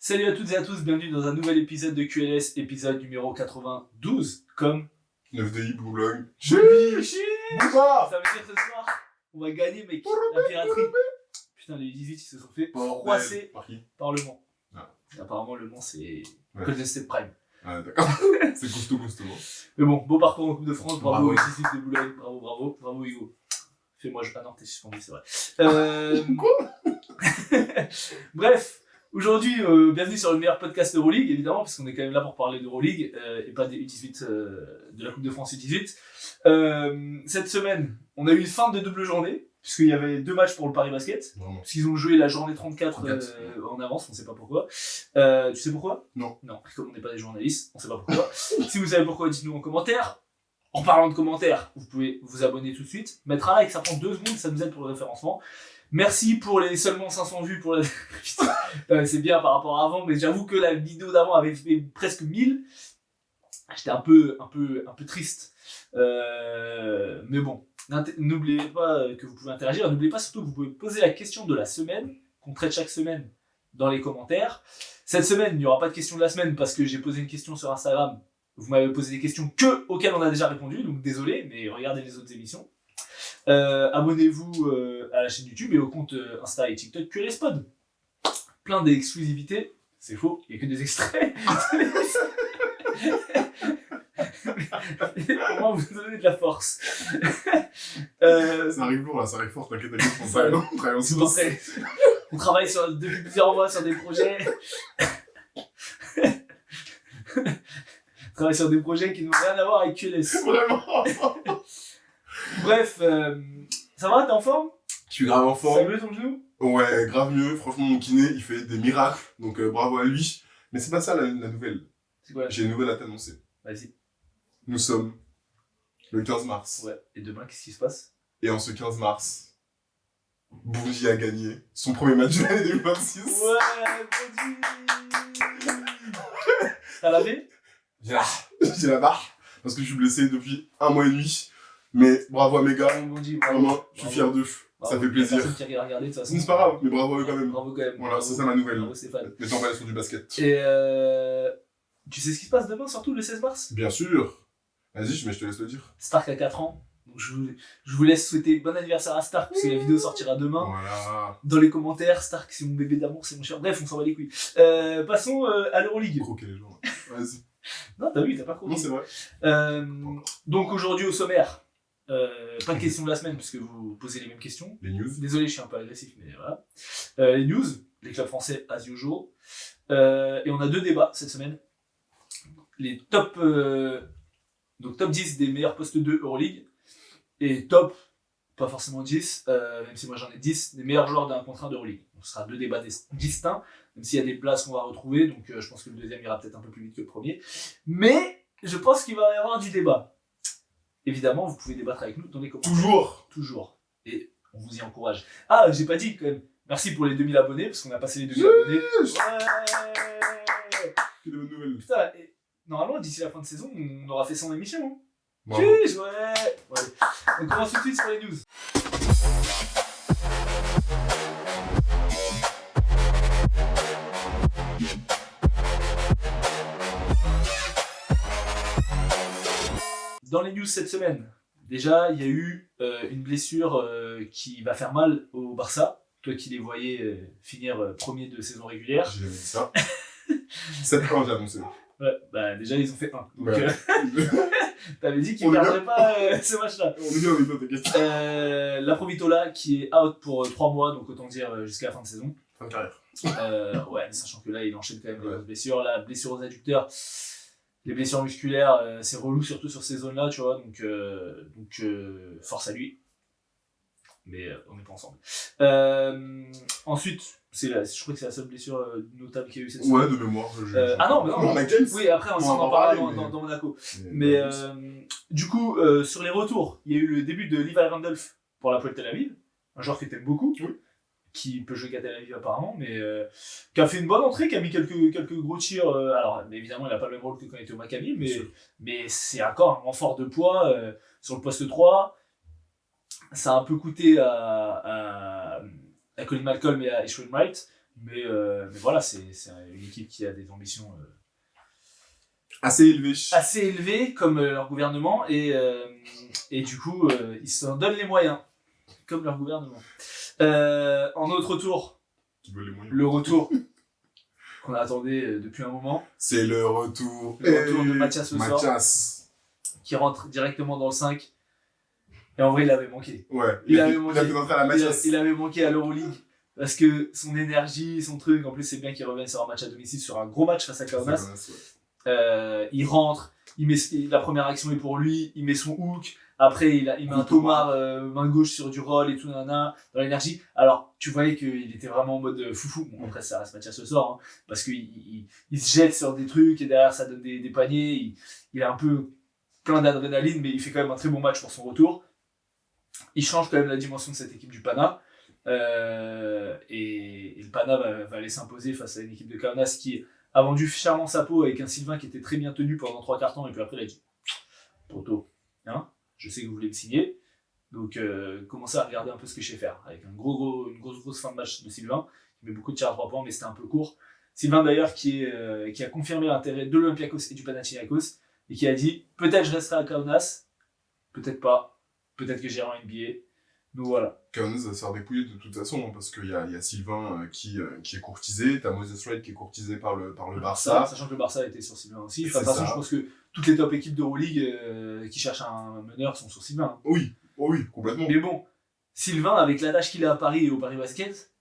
Salut à toutes et à tous, bienvenue dans un nouvel épisode de QLS, épisode numéro 92, comme... 9 DI Boulogne. Chichi Bouba. Ça veut dire ce soir, on va gagner mec, la piraterie. Putain, les 18 ils se sont fait froisser par Le Mans. Ah. Apparemment Le Mans c'est Ouais. Golden State Prime. Ah d'accord. C'est costaud. Mais bon, beau parcours en Coupe de France, bravo aux Bravo. 18 de Boulogne, bravo Hugo. Fais-moi, ah non, t'es suspendu, c'est vrai. Quoi? Bref, aujourd'hui, bienvenue sur le meilleur podcast Euroleague, évidemment, parce qu'on est quand même là pour parler d'Euroleague et pas des U18, de la Coupe de France U18. Cette semaine, on a eu une fin de double journée, puisqu'il y avait 2 matchs pour le Paris Basket, Vraiment. puisqu'ils ont joué la journée 34 en avance, on ne sait pas pourquoi. Tu sais pourquoi? Non. Non, comme on n'est pas des journalistes, on ne sait pas pourquoi. Si vous savez pourquoi, dites-nous en commentaire. En parlant de commentaires, vous pouvez vous abonner tout de suite, mettre un like, ça prend 2 secondes, ça nous aide pour le référencement. Merci pour les seulement 500 vues pour la... Putain, c'est bien par rapport à avant, mais j'avoue que la vidéo d'avant avait fait presque 1000. J'étais un peu triste. Mais bon, n'oubliez pas que vous pouvez interagir. N'oubliez pas surtout que vous pouvez poser la question de la semaine, qu'on traite chaque semaine dans les commentaires. Cette semaine, il n'y aura pas de question de la semaine parce que j'ai posé une question sur Instagram. Vous m'avez posé des questions auxquelles on a déjà répondu, donc désolé, mais regardez les autres émissions. Abonnez-vous à la chaîne YouTube et au compte Insta et TikTok QLSpod. Plein d'exclusivités, c'est faux, il n'y a que des extraits. Comment vous donner de la force. Ça arrive lourd là, ça arrive fort, t'inquiète, on travaille en silence. On travaille depuis plusieurs mois sur des projets. On travaille sur des projets qui n'ont rien à voir avec QLS. Vraiment. Bref, ça va, t'es en forme? Je suis grave en Ça forme. va mieux ton genou? Ouais, grave mieux. Franchement, mon kiné, il fait des miracles. Donc bravo à lui. Mais c'est pas ça la nouvelle. C'est quoi? J'ai une nouvelle à t'annoncer. Vas-y. Nous sommes le 15 mars. Ouais, et demain, qu'est-ce qui se passe? Et en ce 15 mars, Bourgi a gagné son premier match de l'année 2026. Ouais, Bourgi. T'as lavé? J'ai la barre. Parce que je suis blessé depuis 1 mois et demi. Mais bravo à mes gars. Bourgi, Vraiment, je suis fier d'eux. Ça fait plaisir. Personne qui a regardé de toute façon. C'est pas grave, mais bravo à eux quand même. Bravo quand même. Voilà, Bravo. c'est ça ma nouvelle. Bravo Stéphane. Mais on va aller sur du basket. Et tu sais ce qui se passe demain, surtout le 16 mars? Bien sûr. Vas-y, mais je te laisse le dire. Stark a 4 ans. Donc je vous laisse souhaiter bon anniversaire à Stark, parce que la vidéo sortira demain. Voilà. Dans les commentaires, Stark c'est mon bébé d'amour, c'est mon cher. Bref, on s'en va les couilles. Passons à l'Euroleague. Croquer les gens. Vas-y. Non, t'as vu, t'as pas croqué. Non, c'est vrai. Donc aujourd'hui au sommaire, pas de questions de la semaine, parce que vous posez les mêmes questions. Les news. Désolé, je suis un peu agressif, mais voilà. Les news, les clubs français as usual. Et on a 2 débats cette semaine. Les top 10 des meilleurs postes 2 Euroleague. Et top, pas forcément 10, même si moi j'en ai 10, des meilleurs joueurs d'un contre 1 d'Euroleague. Donc ce sera 2 débats distincts, même s'il y a des places qu'on va retrouver, donc je pense que le deuxième ira peut-être un peu plus vite que le premier. Mais je pense qu'il va y avoir du débat. Évidemment, vous pouvez débattre avec nous dans les commentaires. Toujours. Et on vous y encourage. Ah, j'ai pas dit quand même. Merci pour les 2000 abonnés, parce qu'on a passé les 2000 abonnés. Ouais. Que de bonnes nouvelles. Putain, et normalement, d'ici la fin de saison, on aura fait 100 émissions. Hein. Bravo. Chiche, ouais. On commence tout de suite sur les news. Dans les news cette semaine, déjà, il y a eu une blessure qui va faire mal au Barça. Toi qui les voyais finir premier de saison régulière. J'ai jamais dit ça. 7-1, j'ai annoncé. Ouais, bah déjà, ils ont fait 1. Donc, Ouais. t'avais dit qu'ils On ne est bien. perdraient pas ce match-là. On est bien, t'inquiète. La Provitola qui est out pour 3 mois, donc autant dire jusqu'à la fin de saison. Fin de carrière. Ouais, sachant que là, il enchaîne quand même les Ouais. grosses blessures. La blessure aux adducteurs, les blessures musculaires, c'est relou, surtout sur ces zones-là, tu vois. Donc force à lui. Mais on n'est pas ensemble. Ensuite, je crois que c'est la seule blessure notable qu'il y a eu cette Ouais, semaine. de mémoire. Ah non, mais non. On a James. Oui, après, on On s'en en en parlera parlait, dans Monaco. Mais Mais du coup, sur les retours, il y a eu le début de Levi Randolph pour la Tel Aviv, un joueur que t'aimes beaucoup, Oui. qui peut jouer qu'à Tel Aviv apparemment, mais qui a fait une bonne entrée, qui a mis quelques gros tirs. Alors, évidemment, il n'a pas le même rôle que quand il était au Maccabi, mais c'est encore un renfort de poids sur le poste 3. Ça a un peu coûté à Colin Malcolm et à Ishmael Wright, Mais voilà, c'est une équipe qui a des ambitions Assez élevé. assez élevées, comme leur gouvernement, et du coup, ils s'en donnent les moyens, comme leur gouvernement. En autre tour, Qui veut les moyens. le retour qu'on attendait depuis un moment, C'est le retour. Le retour de Mathias Le Sort. Mathias. qui rentre directement dans le 5. Et en vrai, il avait manqué. Ouais. Il Il avait a manqué. fait rentrer à la Mathias. Il avait manqué à l'Euroleague. Parce que son énergie, son truc, en plus, c'est bien qu'il revienne sur un match à domicile, sur un gros match face à Kaunas. Il rentre, la première action est pour lui, il met son hook, après il met un Tomar main gauche sur du roll et tout, dans l'énergie. Alors tu voyais qu'il était vraiment en mode foufou. Bon, après ça reste Mathias Le Sort, hein, parce qu'il se jette sur des trucs et derrière ça donne des paniers. Il a un peu plein d'adrénaline, mais il fait quand même un très bon match pour son retour. Il change quand même la dimension de cette équipe du Pana. Et le Pana va aller s'imposer face à une équipe de Kaunas qui a vendu fièrement sa peau avec un Sylvain qui était très bien tenu pendant 3 quarts temps, et puis après il a dit Toto, hein, je sais que vous voulez me signer, donc commencez à regarder un peu ce que je sais faire, avec une grosse fin de match de Sylvain, qui met beaucoup de tirs à 3 points, mais c'était un peu court. Sylvain d'ailleurs qui a confirmé l'intérêt de l'Olympiakos et du Panathinaikos, et qui a dit peut-être je resterai à Kaunas, peut-être pas, peut-être que j'irai en NBA. Donc voilà. Kaunas va se faire dépouiller de toute façon, hein, parce qu'il y a Sylvain qui est courtisé, t'as Moses Wright qui est courtisé par le Barça. Sachant que le Barça était sur Sylvain aussi. C'est De toute façon, ça. je pense que toutes les top équipes d'Euroleague qui cherchent un meneur sont sur Sylvain. Oui, complètement. Mais bon, Sylvain, avec la tâche qu'il a à Paris et au Paris Basket,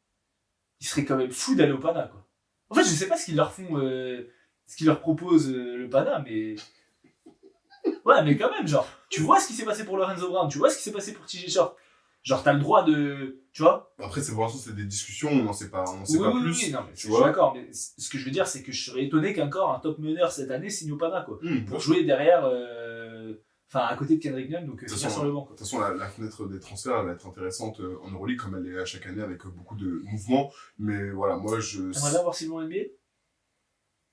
il serait quand même fou d'aller au Pana, quoi. En fait, je sais pas ce qu'ils leur font, ce qu'ils leur proposent le Pana, mais. Ouais, mais quand même, genre, tu vois ce qui s'est passé pour Lorenzo Brown, tu vois ce qui s'est passé pour TJ Short. Genre, t'as le droit de. Tu vois. Après, pour l'instant, c'est des discussions, on n'en sait pas plus. Oui, non, mais je suis d'accord, mais ce que je veux dire, c'est que je serais étonné qu'encore un top meneur cette année signe au Pana, quoi. Pour jouer derrière. Enfin, à côté de Kendrick Nunn, donc c'est sur le banc. De toute façon, la fenêtre des transferts elle va être intéressante en Euroleague, comme elle est à chaque année, avec beaucoup de mouvements. Mais voilà, moi, T'aimerais bien voir Sylvain NBA ?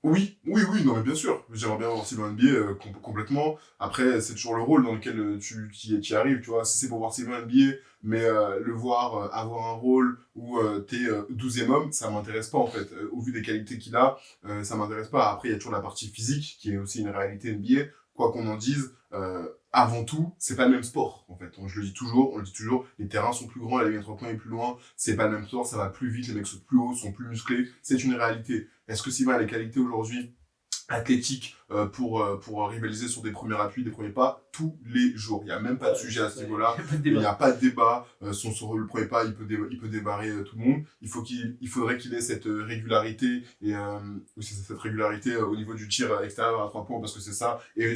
Oui, non mais bien sûr. J'aimerais bien voir Sylvain NBA complètement. Après, c'est toujours le rôle dans lequel tu arrives, tu vois. Si c'est pour voir Sylvain NBA, mais le voir avoir un rôle où t'es 12e homme, ça m'intéresse pas en fait. Au vu des qualités qu'il a, ça m'intéresse pas. Après, il y a toujours la partie physique, qui est aussi une réalité NBA. Quoi qu'on en dise, avant tout, c'est pas le même sport, en fait. On le dit toujours, les terrains sont plus grands, la ligne à 3 points est plus loin, c'est pas le même sport, ça va plus vite, les mecs sautent plus haut, sont plus musclés, c'est une réalité. Est-ce que Sylvain a les qualités aujourd'hui athlétiques pour rivaliser sur des premiers appuis, des premiers pas, tous les jours? Il n'y a même pas de sujet à ce niveau-là, il n'y a pas de débat, sur le premier pas, il peut débarrer tout le monde. Il faudrait qu'il ait cette régularité, et cette régularité au niveau du tir extérieur à 3 points, parce que c'est ça, et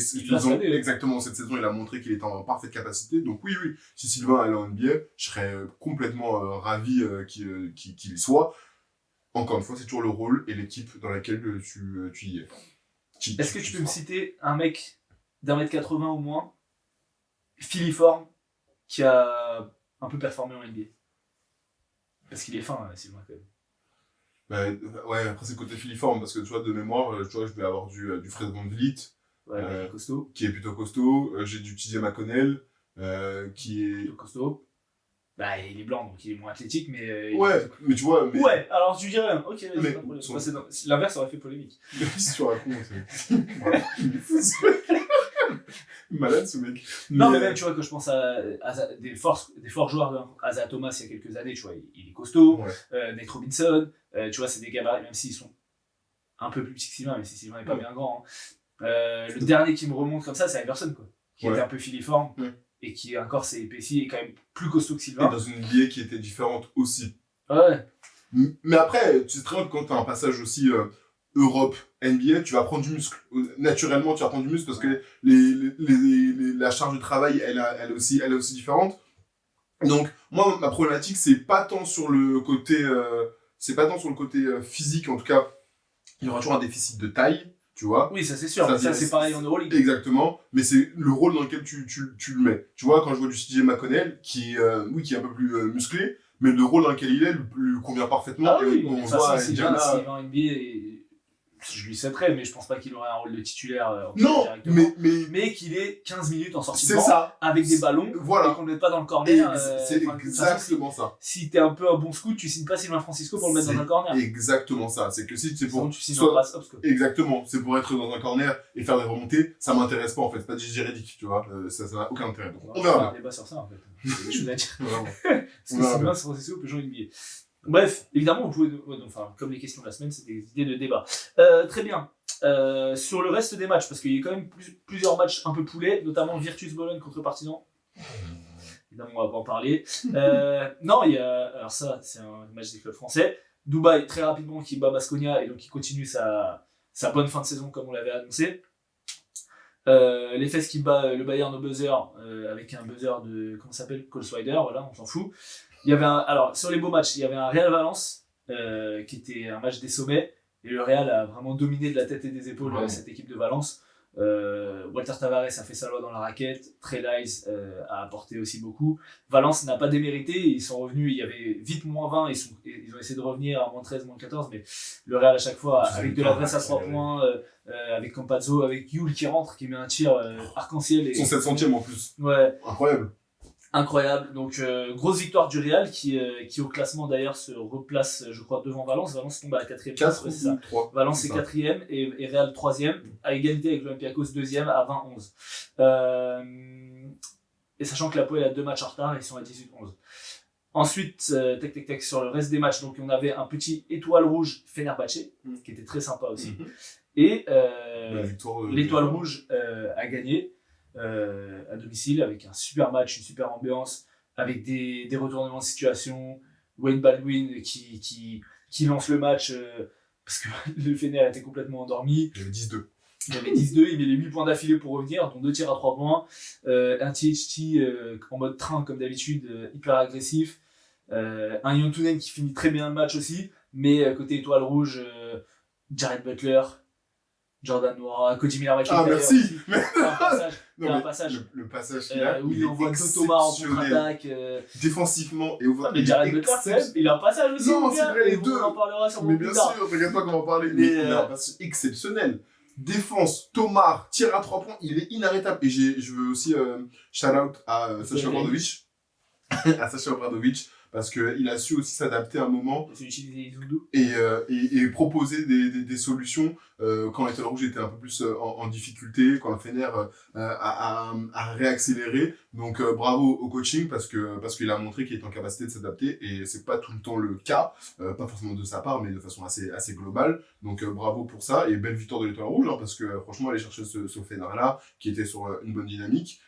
exactement, cette saison, il a montré qu'il est en parfaite capacité, donc oui, si Sylvain allait en NBA, je serais complètement ravi qu'il y soit. Encore une fois, c'est toujours le rôle et l'équipe dans laquelle tu y es. Est-ce que tu peux me citer un mec d'1m80 au moins, filiforme, qui a un peu performé en NBA? Parce qu'il est fin, Sylvain, quand même. Ouais, après c'est côté filiforme, parce que tu vois, de mémoire, tu vois, je vais avoir du Fred VanVleet, costaud. qui est plutôt costaud. J'ai du TJ McConnell, qui est... Plutôt costaud. Bah, il est blanc, donc il est moins athlétique, mais... mais tu vois... Mais... Ouais, alors tu dirais, ok, vas-y, mais, pas de problème. L'inverse aurait fait polémique. Qu'est-ce que tu racontes? Malade ce mec. Non, mais même, tu vois, que je pense à des forts joueurs, Asa Thomas il y a quelques années, tu vois, il est costaud. Nate Robinson, tu vois, c'est des gabarits, même s'ils sont un peu plus petits que Sylvain, même si Sylvain n'est pas bien grand. Hein. Le dernier qui me remonte comme ça, c'est Iverson, quoi, qui était un peu filiforme. Et qui encore s'est épaissi et quand même plus costaud que Sylvain. Et dans une NBA qui était différente aussi. Ouais. Mais après, tu sais très bien que quand tu as un passage aussi Europe, NBA, tu vas prendre du muscle. Naturellement, tu vas prendre du muscle parce que la charge de travail, elle est aussi différente. Donc, moi, ma problématique, c'est pas tant sur le côté physique, en tout cas, il y aura toujours un déficit de taille. Tu vois? Oui, ça c'est sûr, ça c'est pareil en Euroleague. Exactement, mais c'est le rôle dans lequel tu le mets. Tu vois, quand je vois du TJ McConnell, qui est un peu plus musclé, mais le rôle dans lequel il est lui convient parfaitement. Ah oui, on voit Sylvain NBA, je lui céderais, mais je pense pas qu'il aurait un rôle de titulaire Non, directement. mais Mais qu'il ait 15 minutes en sortie de c'est banc, ça. avec des ballons, Voilà. et qu'on ne le mette pas dans le corner. C'est exactement ça. Si t'es un peu un bon scout, tu signes pas Sylvain Francisco pour le mettre dans un corner. Exactement ça. C'est que si c'est Sinon, pour. tu signes un brass ups, quoi. Exactement. C'est pour être dans un corner et faire des remontées. Ça m'intéresse pas en fait. C'est pas du juridique, tu vois. Ça n'a aucun intérêt. Donc, on On va verra faire un bien. débat sur ça en fait. Il y a des choses à dire. Vraiment. Parce On que verra Sylvain Francisco peut jouer NBA. Bref, évidemment, vous pouvez. Ouais, donc, enfin, comme les questions de la semaine, c'est des idées de débat. Très bien. Sur le reste des matchs, parce qu'il y a quand même plusieurs matchs un peu poulets, notamment Virtus Bologne contre Partizan. Évidemment, on va pas en parler. Non, il y a. Alors, ça, c'est un match des clubs français. Dubaï, très rapidement, qui bat Baskonia et donc qui continue sa bonne fin de saison comme on l'avait annoncé. L'Efes qui bat le Bayern au buzzer avec un buzzer de. Comment ça s'appelle? Colswider, voilà, on s'en fout. Il y avait alors, sur les beaux matchs, il y avait un Real Valence qui était un match des sommets. Et le Real a vraiment dominé de la tête et des épaules cette équipe de Valence. Walter Tavares a fait sa loi dans la raquette. Trey Lyles a apporté aussi beaucoup. Valence n'a pas démérité. Ils sont revenus, il y avait vite moins 20. Ils ont essayé de revenir à moins 13, moins 14. Mais le Real, à chaque fois, avec de l'adresse à 3 points, avec Campazzo, avec Yul qui rentre, qui met un tir arc-en-ciel. Son 700e en plus. Ouais. Incroyable. Incroyable. Donc, grosse victoire du Real qui au classement d'ailleurs se replace, je crois, devant Valence. Valence tombe à la 4e place. 4 ou 3. Valence est 4e et Real 3e, à égalité avec l'Olympiakos 2e à 20-11. Et sachant que l'Apoel a 2 matchs en retard, ils sont à 18-11. Ensuite, tac, sur le reste des matchs, donc on avait un petit étoile rouge Fenerbahçe, qui était très sympa aussi. Et l'étoile rouge a gagné. À domicile avec un super match, une super ambiance, avec des retournements de situation. Wayne Baldwin qui lance le match parce que le Fener était complètement endormi. Il y avait 10-2. Il avait 10-2, il met les 8 points d'affilée pour revenir, dont 2 tirs à 3 points. Un THT en mode train comme d'habitude, hyper agressif. Un Yontunen qui finit très bien le match aussi, mais côté étoile rouge, Jared Butler, Jordan Noir, Cody Miller McIntyre. Ah merci. Un passage. Le passage qu'il a, où il il envoie deux Thomas en contre-attaque. Défensivement et au mais Jared Butler, il a un passage aussi. Non, c'est vrai, les deux. On en parlera sur mais bien sûr, regarde pas qu'on va en parler. Mais il a un passage exceptionnel. Défense, Thomas, tir à 3 points, il est inarrêtable. Et je veux aussi shout-out à Sacha Obradovic. Parce qu'il a su aussi s'adapter à un moment et proposer des solutions quand l'Étoile Rouge était un peu plus en difficulté, quand le Fener a réaccéléré. Donc bravo au coaching parce qu'il a montré qu'il est en capacité de s'adapter et c'est pas tout le temps le cas, pas forcément de sa part mais de façon assez globale. Donc bravo pour ça et belle victoire de l'Étoile Rouge parce que franchement aller chercher ce Fener-là qui était sur une bonne dynamique.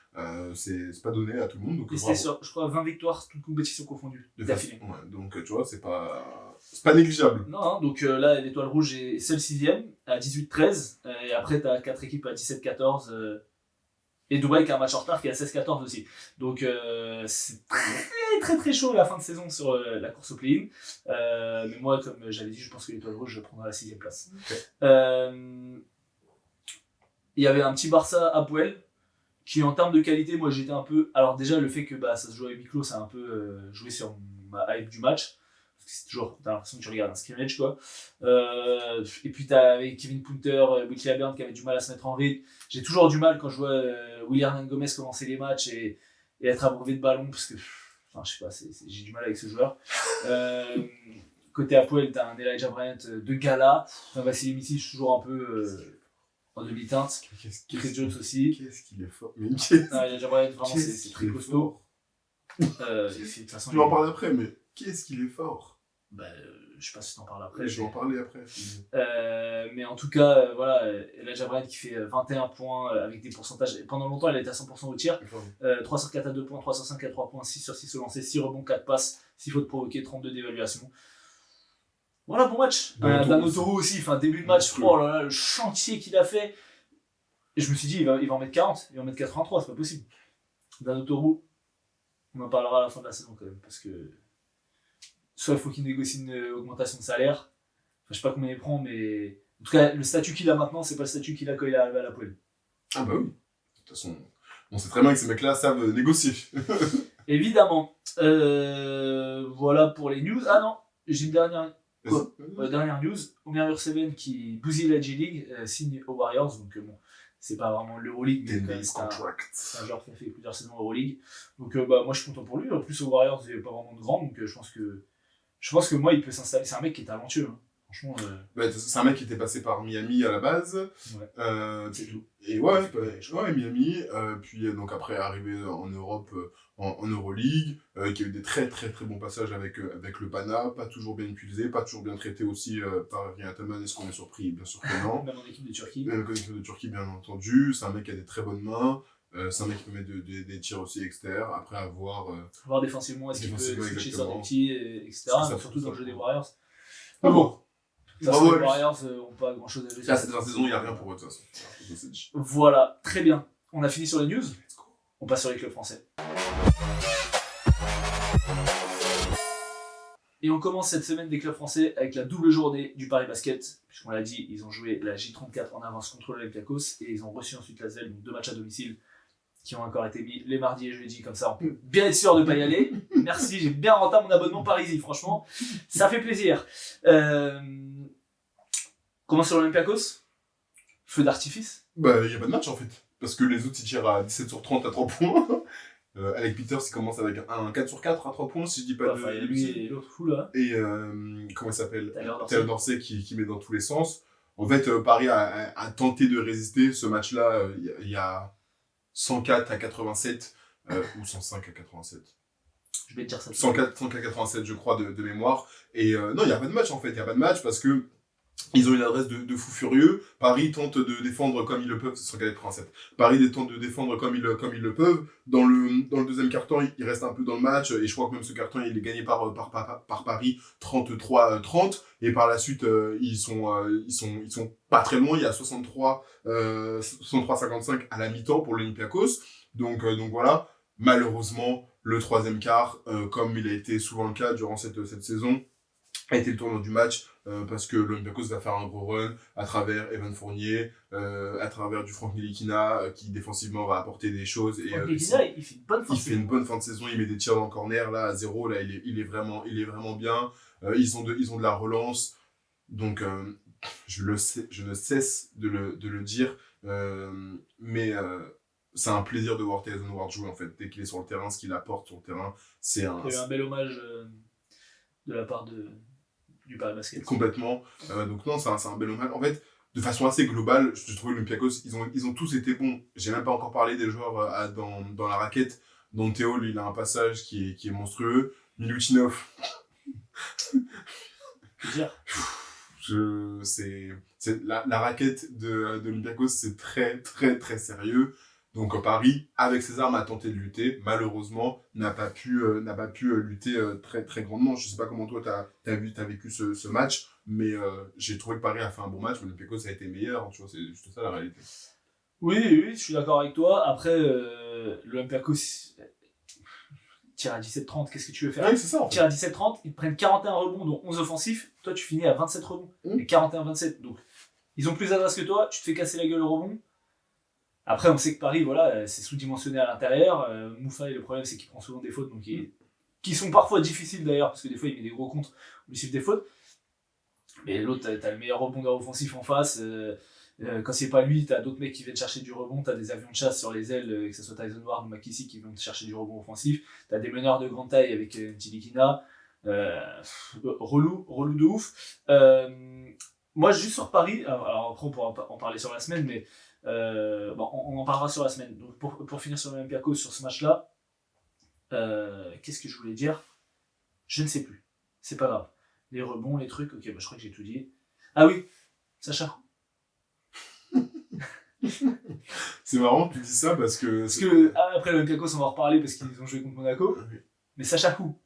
C'est pas donné à tout le monde. Donc, c'était sur, je crois, 20 victoires, toutes compétitions confondues. D'affilée. Ouais, donc, tu vois, c'est pas négligeable. Non, donc là, l'Étoile Rouge est seule 6ème à 18-13. Et après, t'as 4 équipes à 17-14. Et Dubaï qui a un match en retard qui est à 16-14 aussi. Donc, c'est très chaud la fin de saison sur la course au play-in. Mais moi, comme j'avais dit, je pense que l'Étoile Rouge prendra la 6ème place. Okay. Il y avait un petit Barça à Puel. Qui en termes de qualité, moi j'étais un peu... Alors déjà le fait que ça se joue à huis clos, ça a un peu joué sur ma hype du match. Parce que c'est toujours, t'as l'impression que tu regardes un scrimmage quoi. Et puis t'as avec Kevin Punter, Wesley Abernt qui avait du mal à se mettre en rythme. J'ai toujours du mal quand je vois Willy Hernan Gomez commencer les matchs et être abreuvé de ballon parce que... Enfin je sais pas, j'ai du mal avec ce joueur. Côté Apoel, t'as un Elijah Bryant de gala. Vassili Micic toujours un peu... en demi-teinte, Chris Jones aussi. Qu'est-ce qu'il est fort. Mais Elijah Bryant, vraiment, c'est très costaud. Tu vas en parler après, mais qu'est-ce qu'il est fort. Je sais pas si t'en parles après. Je vais en parler après. Mais en tout cas, voilà, Elijah Bryant qui fait 21 points avec des pourcentages. Pendant longtemps, il était à 100% au tir. 3 sur 4 à 2 points, 3 sur 5 à 3 points, 6 sur 6 au lancer, 6 rebonds, 4 passes, 6 fautes provoquées, 32 d'évaluation. Voilà, bon match. Danotoro aussi, début de match, oh là là, le chantier qu'il a fait. Et je me suis dit, il va en mettre 40, il va en mettre 83, c'est pas possible. Danotoro, on en parlera à la fin de la saison quand même, parce que soit il faut qu'il négocie une augmentation de salaire, je sais pas combien il prend, mais en tout cas, le statut qu'il a maintenant, c'est pas le statut qu'il a quand il est arrivé à la Puel. Ah bah oui, de toute façon, on sait très bien que ces mecs-là savent négocier. Évidemment. Voilà pour les news. Ah non, j'ai une dernière. Dernière news, Omer Yurtseven qui bousille la G-League signe aux Warriors, donc bon, c'est pas vraiment l'Euroleague, mais c'est un joueur qui a fait plusieurs saisons Euroleague. Donc moi je suis content pour lui. En plus aux Warriors il n'y a pas vraiment de grand, donc je pense que moi il peut s'installer. C'est un mec qui est talentueux. Hein. Franchement. C'est un mec qui était passé par Miami à la base. Ouais. C'est tout. Et Miami. Puis donc après arrivé en Europe, en Euroleague, qui a eu des très très très bons passages avec le Pana, pas toujours bien utilisé, pas toujours bien traité aussi par Riyad Ataman. Est-ce qu'on est surpris? Bien sûr que non. Même en équipe de Turquie. Même en équipe de Turquie, bien entendu. C'est un mec qui a des très bonnes mains. C'est un mec qui peut mettre des tirs aussi externes. Après avoir. Voir défensivement, est-ce qu'il peut switcher sur des petits, etc. Surtout dans le jeu des Warriors. Ah bon. Les Warriors n'ont pas grand chose à dire. Là, cette saison, il n'y a rien pour eux de toute façon. Voilà, très bien. On a fini sur les news. On passe sur les clubs français. Et on commence cette semaine des clubs français avec la double journée du Paris Basket. Puisqu'on l'a dit, ils ont joué la J34 en avance contre l'Olympiakos et ils ont reçu ensuite la ZEL, donc 2 matchs à domicile qui ont encore été mis les mardis et jeudis, comme ça on peut bien être sûr de ne pas y aller. Merci, j'ai bien rentable mon abonnement Parisis, franchement, ça fait plaisir. Comment sur l'Olympiakos? Feu d'artifice? Il n'y a pas de match en fait, parce que les autres ils tirent à 17 sur 30 à 3 points. Alec Peters il commence avec un 4 sur 4 à 3 points, si je dis pas de... Il y a lui et l'autre fou là. Et comment il s'appelle? Tyler Dorsey qui met dans tous les sens. En fait, Paris a tenté de résister ce match-là. Il y a 104 à 87 ou 105 à 87. Je vais te dire ça. 104 à 87, je crois, de mémoire. Et non, il n'y a pas de match en fait. Il n'y a pas de match parce que ils ont une adresse de fou furieux. Paris tente de défendre comme ils le peuvent. C'est 104-87. Paris tente de défendre comme ils le peuvent. Dans le deuxième quart-temps, il reste un peu dans le match. Et je crois que même ce quart-temps, il est gagné par Paris 33-30. Et par la suite, ils sont pas très loin. Il y a 63-55 à la mi-temps pour l'Olympiakos. Donc voilà. Malheureusement, le troisième quart, comme il a été souvent le cas durant cette saison, a été le tournant du match parce que l'Olympiakos va faire un gros run à travers Evan Fournier, à travers du Franck Ntilikina qui défensivement va apporter des choses. Franck Ntilikina, il fait une bonne fin de saison. Il fait une bonne fin de saison, il met des tirs dans le corner là à 0, là il est vraiment bien. Ils ont de la relance, donc je ne cesse de le dire, mais c'est un plaisir de voir Tyson Ward jouer en fait. Dès qu'il est sur le terrain, ce qu'il apporte sur le terrain, c'est un... Il y a eu un bel hommage de la part du Paris Basket. Complètement. Donc non, c'est un bel hommage. En fait, de façon assez globale, je trouve l'Olympiakos, ils ont tous été bons. J'ai même pas encore parlé des joueurs dans la raquette. Dont Théo, lui, il a un passage qui est monstrueux. Milutinov. La raquette de l'Olympiakos, c'est très très très sérieux. Donc Paris, avec ses armes, a tenté de lutter. Malheureusement, n'a pas pu lutter très très grandement. Je sais pas comment toi t'as vécu ce match, mais j'ai trouvé que Paris a fait un bon match, mais l'Olympiakos a été meilleur. Tu vois, c'est juste ça la réalité. Oui, je suis d'accord avec toi. Après, l'Olympiakos tire à 17-30, qu'est-ce que tu veux faire? Oui, c'est ça. En fait. Tire à 17-30, ils prennent 41 rebonds, dont 11 offensifs. Toi, tu finis à 27 rebonds. Et 41-27. Donc, ils ont plus d'adresse que toi, tu te fais casser la gueule au rebond. Après, on sait que Paris, voilà, c'est sous-dimensionné à l'intérieur. Moufa, le problème, c'est qu'il prend souvent des fautes, donc qui sont parfois difficiles d'ailleurs, parce que des fois, il met des gros comptes où il suit des fautes. Mais l'autre, t'as le meilleur rebondeur offensif en face. Quand c'est pas lui, t'as d'autres mecs qui viennent chercher du rebond. T'as des avions de chasse sur les ailes, que ce soit Tyson Ward ou McKissick qui viennent chercher du rebond offensif. T'as des meneurs de grande taille avec Ntilikina. Relou de ouf. Moi, juste sur Paris, alors après, on pourra en parler sur la semaine, mais on en parlera sur la semaine. Donc pour finir sur l'Olympiakos sur ce match-là, qu'est-ce que je voulais dire? Je ne sais plus. C'est pas grave. Les rebonds, les trucs, ok, je crois que j'ai tout dit. Ah oui, Sacha. C'est marrant que tu dis ça parce que après l'Olympiakos, on va en reparler parce qu'ils ont joué contre Monaco. Oui. Mais Sacha Kou.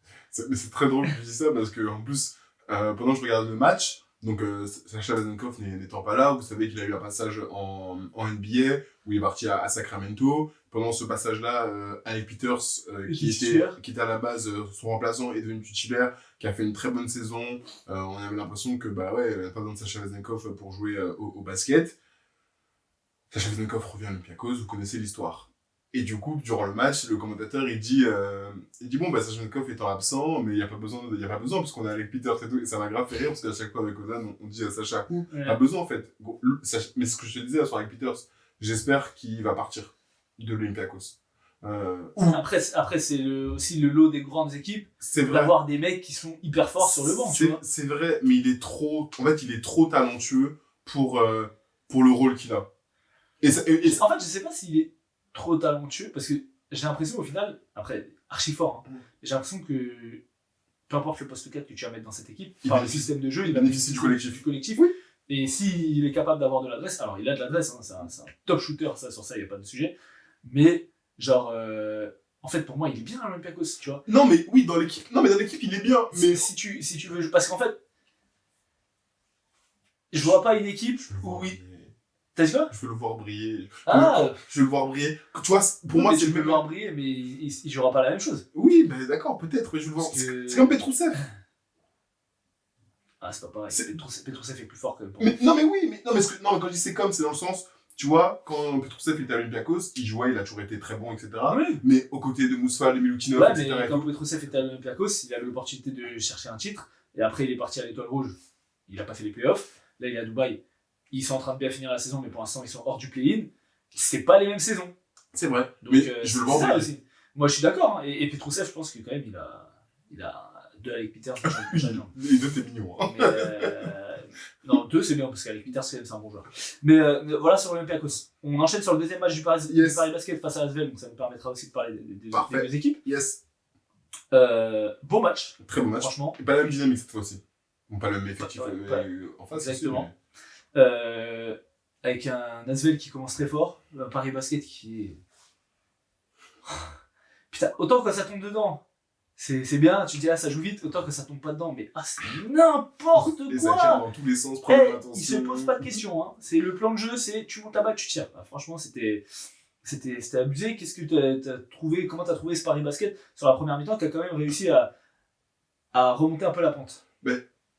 Mais c'est très drôle que tu dis ça parce que en plus, pendant que je regarde le match, donc Sacha Vezenkov n'étant pas là, vous savez qu'il a eu un passage en NBA où il est parti à Sacramento. Pendant ce passage-là, Alec Peters, qui était à la base son remplaçant, est devenu titulaire, qui a fait une très bonne saison. On avait l'impression que il n'y a pas besoin de Sacha Vezenkov pour jouer au basket. Sacha Vezenkov revient à l'Olympiakos, vous connaissez l'histoire. Et du coup, durant le match, le commentateur, il dit bon, bah, Sachnikov étant absent, mais il n'y a pas besoin, parce qu'on est avec Peter et tout. Et ça m'a grave fait rire, parce qu'à chaque fois avec Ozan, on dit à Sacha, pas besoin, en fait. Bon, mais ce que je te disais, avec Peters, j'espère qu'il va partir de l'Olympiakos. Après c'est aussi le lot des grandes équipes, d'avoir des mecs qui sont hyper forts sur le banc, tu vois. C'est vrai, mais il est trop talentueux pour le rôle qu'il a. En fait, je sais pas s'il est trop talentueux, parce que j'ai l'impression au final, après, archi fort, hein, j'ai l'impression que peu importe le poste 4 que tu vas mettre dans cette équipe, par le système de jeu, il bénéficie du collectif. Oui. Et s'il est capable d'avoir de l'adresse, alors il a de l'adresse, hein, c'est un top shooter, sur ça il n'y a pas de sujet, mais genre, en fait pour moi il est bien à l'Olympiakos, tu vois. Non mais oui, dans l'équipe il est bien, mais si tu veux, parce qu'en fait, je vois pas une équipe où T'as dit quoi? Je veux le voir briller. Je veux le voir briller. Tu vois, pour moi, c'est le même. Je veux le voir briller, mais il jouera pas la même chose. Oui, mais d'accord, peut-être. Je veux le voir. C'est comme Petrousev. Ah, c'est pas pareil. Petrousev est plus fort que pour non, mais quand je dis c'est comme, c'est dans le sens, tu vois, quand Petrousev était à l'Olympiakos, il jouait, il a toujours été très bon, etc. Oui. Mais aux côtés de Mousfal, de Milutinov, etc. Mais quand Petrousev était à l'Olympiakos, il a eu l'opportunité de chercher un titre. Et après, il est parti à l'Étoile Rouge. Il a pas fait les playoffs. Là, il est à Dubaï. Ils sont en train de bien finir la saison, mais pour l'instant, ils sont hors du play-in. C'est pas les mêmes saisons. C'est vrai. Donc, mais je veux le voir aussi. Moi, je suis d'accord. Hein. Et Petrousev, je pense que quand même, il a 2 avec Peters. Les 2, t'es mignon. Hein. Non, 2, c'est bien, parce qu'avec Peters, c'est un bon joueur. Mais voilà sur l'Olympiakos. On enchaîne sur le deuxième match du Paris Basket face à Asvel, donc ça nous permettra aussi de parler des deux équipes. Yes. Beau match. Très beau match. Franchement. Et pas la même dynamique cette fois-ci. Bon, pas le même effectif en face. Exactement. Aussi, avec un Asvel qui commence très fort, un Paris Basket qui est... Putain, autant quand ça tombe dedans, c'est bien, tu te dis ça joue vite, autant que ça tombe pas dedans, mais c'est n'importe quoi. Et ça tire dans tous les sens, il se pose pas de questions, hein. C'est le plan de jeu, c'est tu montes ta balle, tu tires. Franchement, c'était abusé. Qu'est-ce que t'as trouvé, comment t'as trouvé ce Paris Basket sur la première mi-temps qui a quand même réussi à remonter un peu la pente?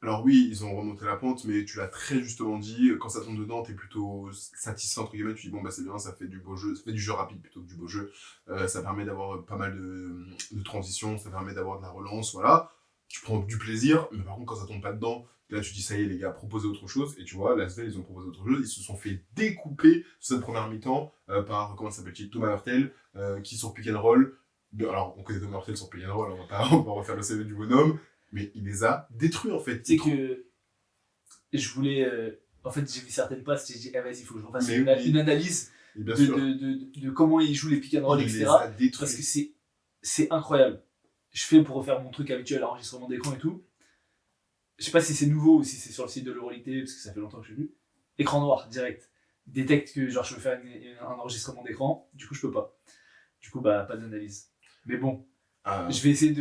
Alors oui, ils ont remonté la pente, mais tu l'as très justement dit, quand ça tombe dedans, t'es plutôt satisfait, entre guillemets, tu dis bon bah c'est bien, ça fait du beau jeu, ça fait du jeu rapide plutôt que du beau jeu, ça permet d'avoir pas mal de transitions, ça permet d'avoir de la relance, voilà, tu prends du plaisir, mais par contre quand ça tombe pas dedans, là tu dis ça y est les gars, proposez autre chose, et tu vois, l'Asvel ils ont proposé autre chose, ils se sont fait découper sur cette première mi-temps par, comment s'appelle-t-il, Thomas Hurtel, qui sur pick and roll, alors on connaît Thomas Hurtel sur pick and roll, on va refaire le CV du bonhomme, mais il les a détruits en fait. C'est que je voulais. En fait, j'ai vu certaines passes, j'ai dit, vas-y, il faut que je refasse une analyse de comment il joue les pick and roll, etc. Parce que c'est incroyable. Je fais pour refaire mon truc habituel, enregistrement d'écran et tout. Je sais pas si c'est nouveau ou si c'est sur le site de l'Euroleague, parce que ça fait longtemps que je l'ai vu. Écran noir, direct. Il détecte que genre, je veux faire un enregistrement d'écran, du coup, je peux pas. Du coup, bah, pas d'analyse. Mais bon, je vais essayer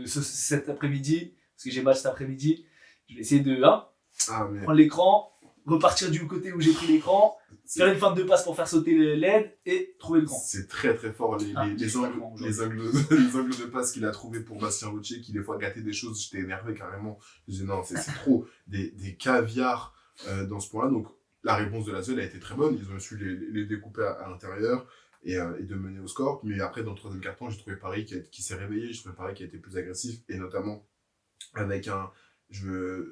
cet après-midi. Parce que j'ai match cet après-midi, je vais essayer de prendre l'écran, repartir du côté où j'ai pris l'écran, faire une feinte de passe pour faire sauter le LED et trouver le grand. C'est très très fort les angles de passe qu'il a trouvé pour Bastien Rocher, qui des fois gâtait des choses, j'étais énervé carrément. Je disais non, c'est trop des caviars dans ce point-là. Donc la réponse de l'Asvel a été très bonne, ils ont su les découper à l'intérieur et de mener au score. Mais après, dans le troisième quart-temps, j'ai trouvé Paris qui s'est réveillé, j'ai trouvé Paris qui a été plus agressif, et notamment avec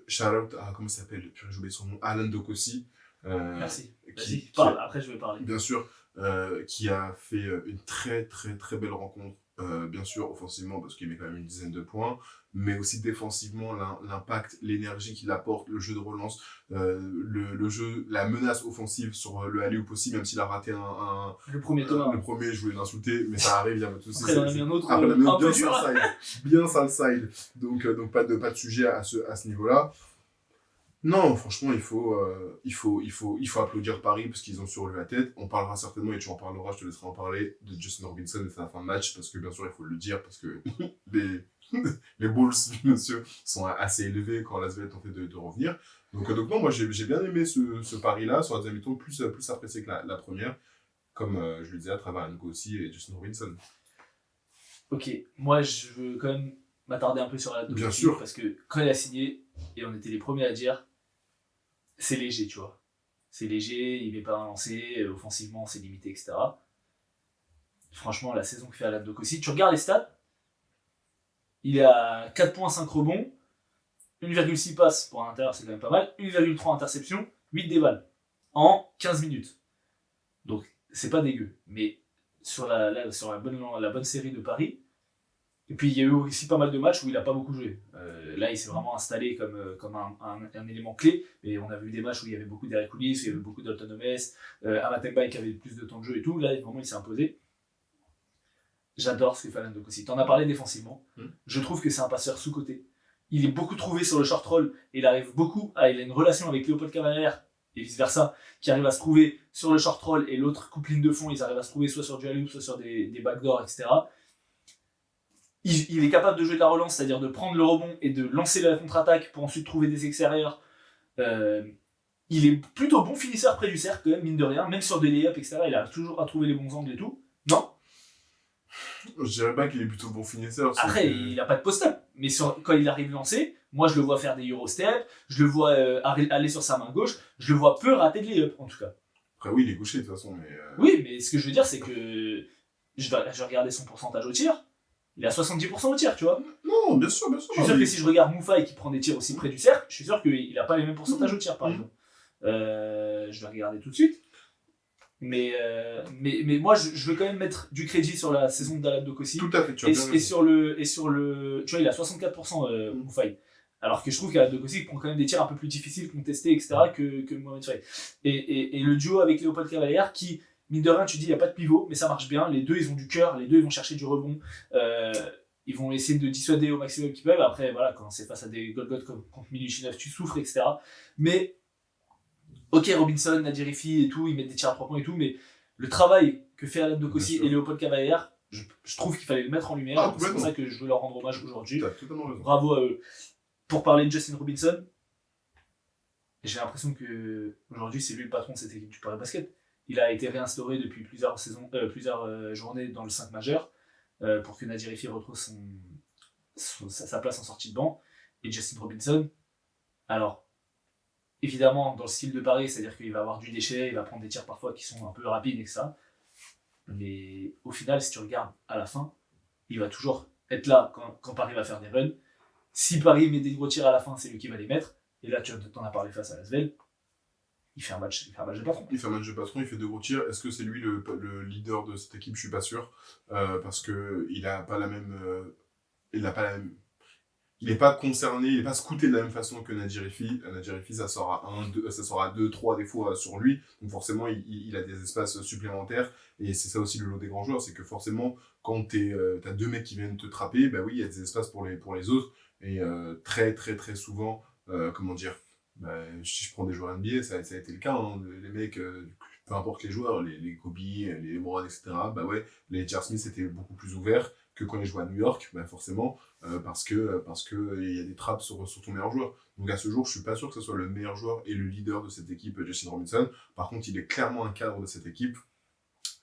shout-out à, comment ça s'appelle, j'ai oublié son nom, Alan Dokossi. Merci, vas-y, parle, après je vais parler. Bien sûr, qui a fait une très très très belle rencontre, bien sûr offensivement parce qu'il met quand même une dizaine de points, mais aussi défensivement, l'impact, l'énergie qu'il apporte, le jeu de relance, le jeu, la menace offensive sur le alley-oop aussi, même s'il a raté le premier Thomas. Le premier, je voulais l'insulter, mais ça arrive, il y a pas de souci. Après, il en a mis un autre, bien sale side. Donc pas de sujet à ce niveau-là. Non, franchement, il faut applaudir Paris parce qu'ils ont surlevé la tête. On parlera certainement, et tu en parleras, je te laisserai en parler, de Justin Robinson et sa fin de match, parce que bien sûr, il faut le dire, parce que les Bulls, monsieur, sont assez élevés quand l'Asvel tentait de revenir. Donc non, moi j'ai bien aimé ce pari-là, sur la deuxième mi-temps, plus apprécié que la première, comme je le disais, à travers Ngo aussi et Justin Robinson. Ok, moi je veux quand même m'attarder un peu sur la deuxième. Bien sûr. Parce que quand il a signé, et on était les premiers à dire, c'est léger, tu vois. C'est léger, il met pas un lancer, offensivement c'est limité, etc. franchement, la saison que fait Alan Dokossi, tu regardes les stats, il est à 4,5 rebonds, 1,6 passes pour un intérieur, c'est quand même pas mal, 1,3 interceptions, 8 dévals en 15 minutes. Donc, c'est pas dégueu. Mais sur la bonne série de Paris, et puis il y a eu aussi pas mal de matchs où il a pas beaucoup joué. Là, il s'est vraiment installé comme un élément clé. Et on a vu des matchs où il y avait beaucoup d'Eric Coulis, où il y avait beaucoup d'Alton Omes, Amatemba qui avait plus de temps de jeu et tout. Là, vraiment, il s'est imposé. J'adore ce que fait Alan Dokossi. T'en as parlé défensivement. Je trouve que c'est un passeur sous-côté. Il est beaucoup trouvé sur le short roll et il arrive beaucoup à. Il a une relation avec Léopold Cavalière et vice-versa, qui arrive à se trouver sur le short roll et l'autre coupe ligne de fond, ils arrivent à se trouver soit sur du alley-oop, soit sur des backdoors, etc. Il est capable de jouer de la relance, c'est-à-dire de prendre le rebond et de lancer la contre-attaque pour ensuite trouver des extérieurs. Il est plutôt bon finisseur près du cercle, quand même, mine de rien, même sur des layups, etc. Il arrive toujours à trouver les bons angles et tout. Non ? Je dirais pas qu'il est plutôt bon finisseur. Après, il n'a pas de post-up, mais quand il arrive lancé, moi je le vois faire des Eurostep, je le vois aller sur sa main gauche, je le vois peu rater de layup en tout cas. Après, oui, il est gaucher de toute façon, mais. Oui, mais ce que je veux dire, c'est que je vais regarder son pourcentage au tir. Il a 70% au tir, tu vois. Non, bien sûr, bien sûr. Je suis sûr que si je regarde Moufaï qui prend des tirs aussi près du cercle, je suis sûr qu'il n'a pas les mêmes pourcentages au tir, par exemple. Je vais regarder tout de suite. Mais moi, je veux quand même mettre du crédit sur la saison d'Alan Dokossi. Tout à fait, tu as bien et sur le. Tu vois, il a 64% Moufaï. Alors que je trouve qu'Alan Dokossi prend quand même des tirs un peu plus difficiles, contestés, etc. que Mohamed Faye. Et le duo avec Léopold Cavalière qui. Mine de rien, tu dis, il n'y a pas de pivot, mais ça marche bien. Les deux, ils ont du cœur, les deux, ils vont chercher du rebond. Ils vont essayer de dissuader au maximum qu'ils peuvent. Après, voilà, quand c'est face à des Golgoth contre Milutinov, tu souffres, etc. Mais, ok, Robinson, Nadirifi et tout, ils mettent des tirs à 3 points et tout, mais le travail que fait Alan Dokossi et Léopold Cavalière, je trouve qu'il fallait le mettre en lumière. C'est pour ça que je veux leur rendre hommage aujourd'hui. Bravo à eux. Pour parler de Justin Robinson, j'ai l'impression que aujourd'hui c'est lui le patron de cette équipe du Paris Basket. Il a été réinstauré depuis plusieurs journées dans le 5 majeur pour que Nadir Rifi retrouve sa place en sortie de banc. Et Justin Robinson, alors évidemment dans le style de Paris, c'est-à-dire qu'il va avoir du déchet, il va prendre des tirs parfois qui sont un peu rapides et que ça. Mais au final, si tu regardes à la fin, il va toujours être là quand Paris va faire des runs. Si Paris met des gros tirs à la fin, c'est lui qui va les mettre. Et là, tu en as parlé face à Lasvel. Il fait un match de patron. Il fait un match de patron, il fait 2 gros tirs. Est-ce que c'est lui le leader de cette équipe? Je suis pas sûr. Parce qu'il n'a pas la même. Il n'est pas concerné, il n'est pas scouté de la même façon que Nadirifi. Nadirifi, ça sort à 2, 3 des fois sur lui. Donc forcément, il a des espaces supplémentaires. Et c'est ça aussi le lot des grands joueurs, c'est que forcément, quand t'as 2 mecs qui viennent te trapper, bah oui, il y a des espaces pour les autres. Et très, très, très souvent, comment dire, si je prends des joueurs NBA, ça a été le cas. Hein. Les mecs, peu importe les joueurs, les Kobe, les Moran, etc., bah ouais, les J.R. Smith étaient beaucoup plus ouverts que quand ils jouaient à New York, bah forcément, parce que il y a des trappes sur ton meilleur joueur. Donc à ce jour, je suis pas sûr que ce soit le meilleur joueur et le leader de cette équipe, Justin Robinson. Par contre, il est clairement un cadre de cette équipe.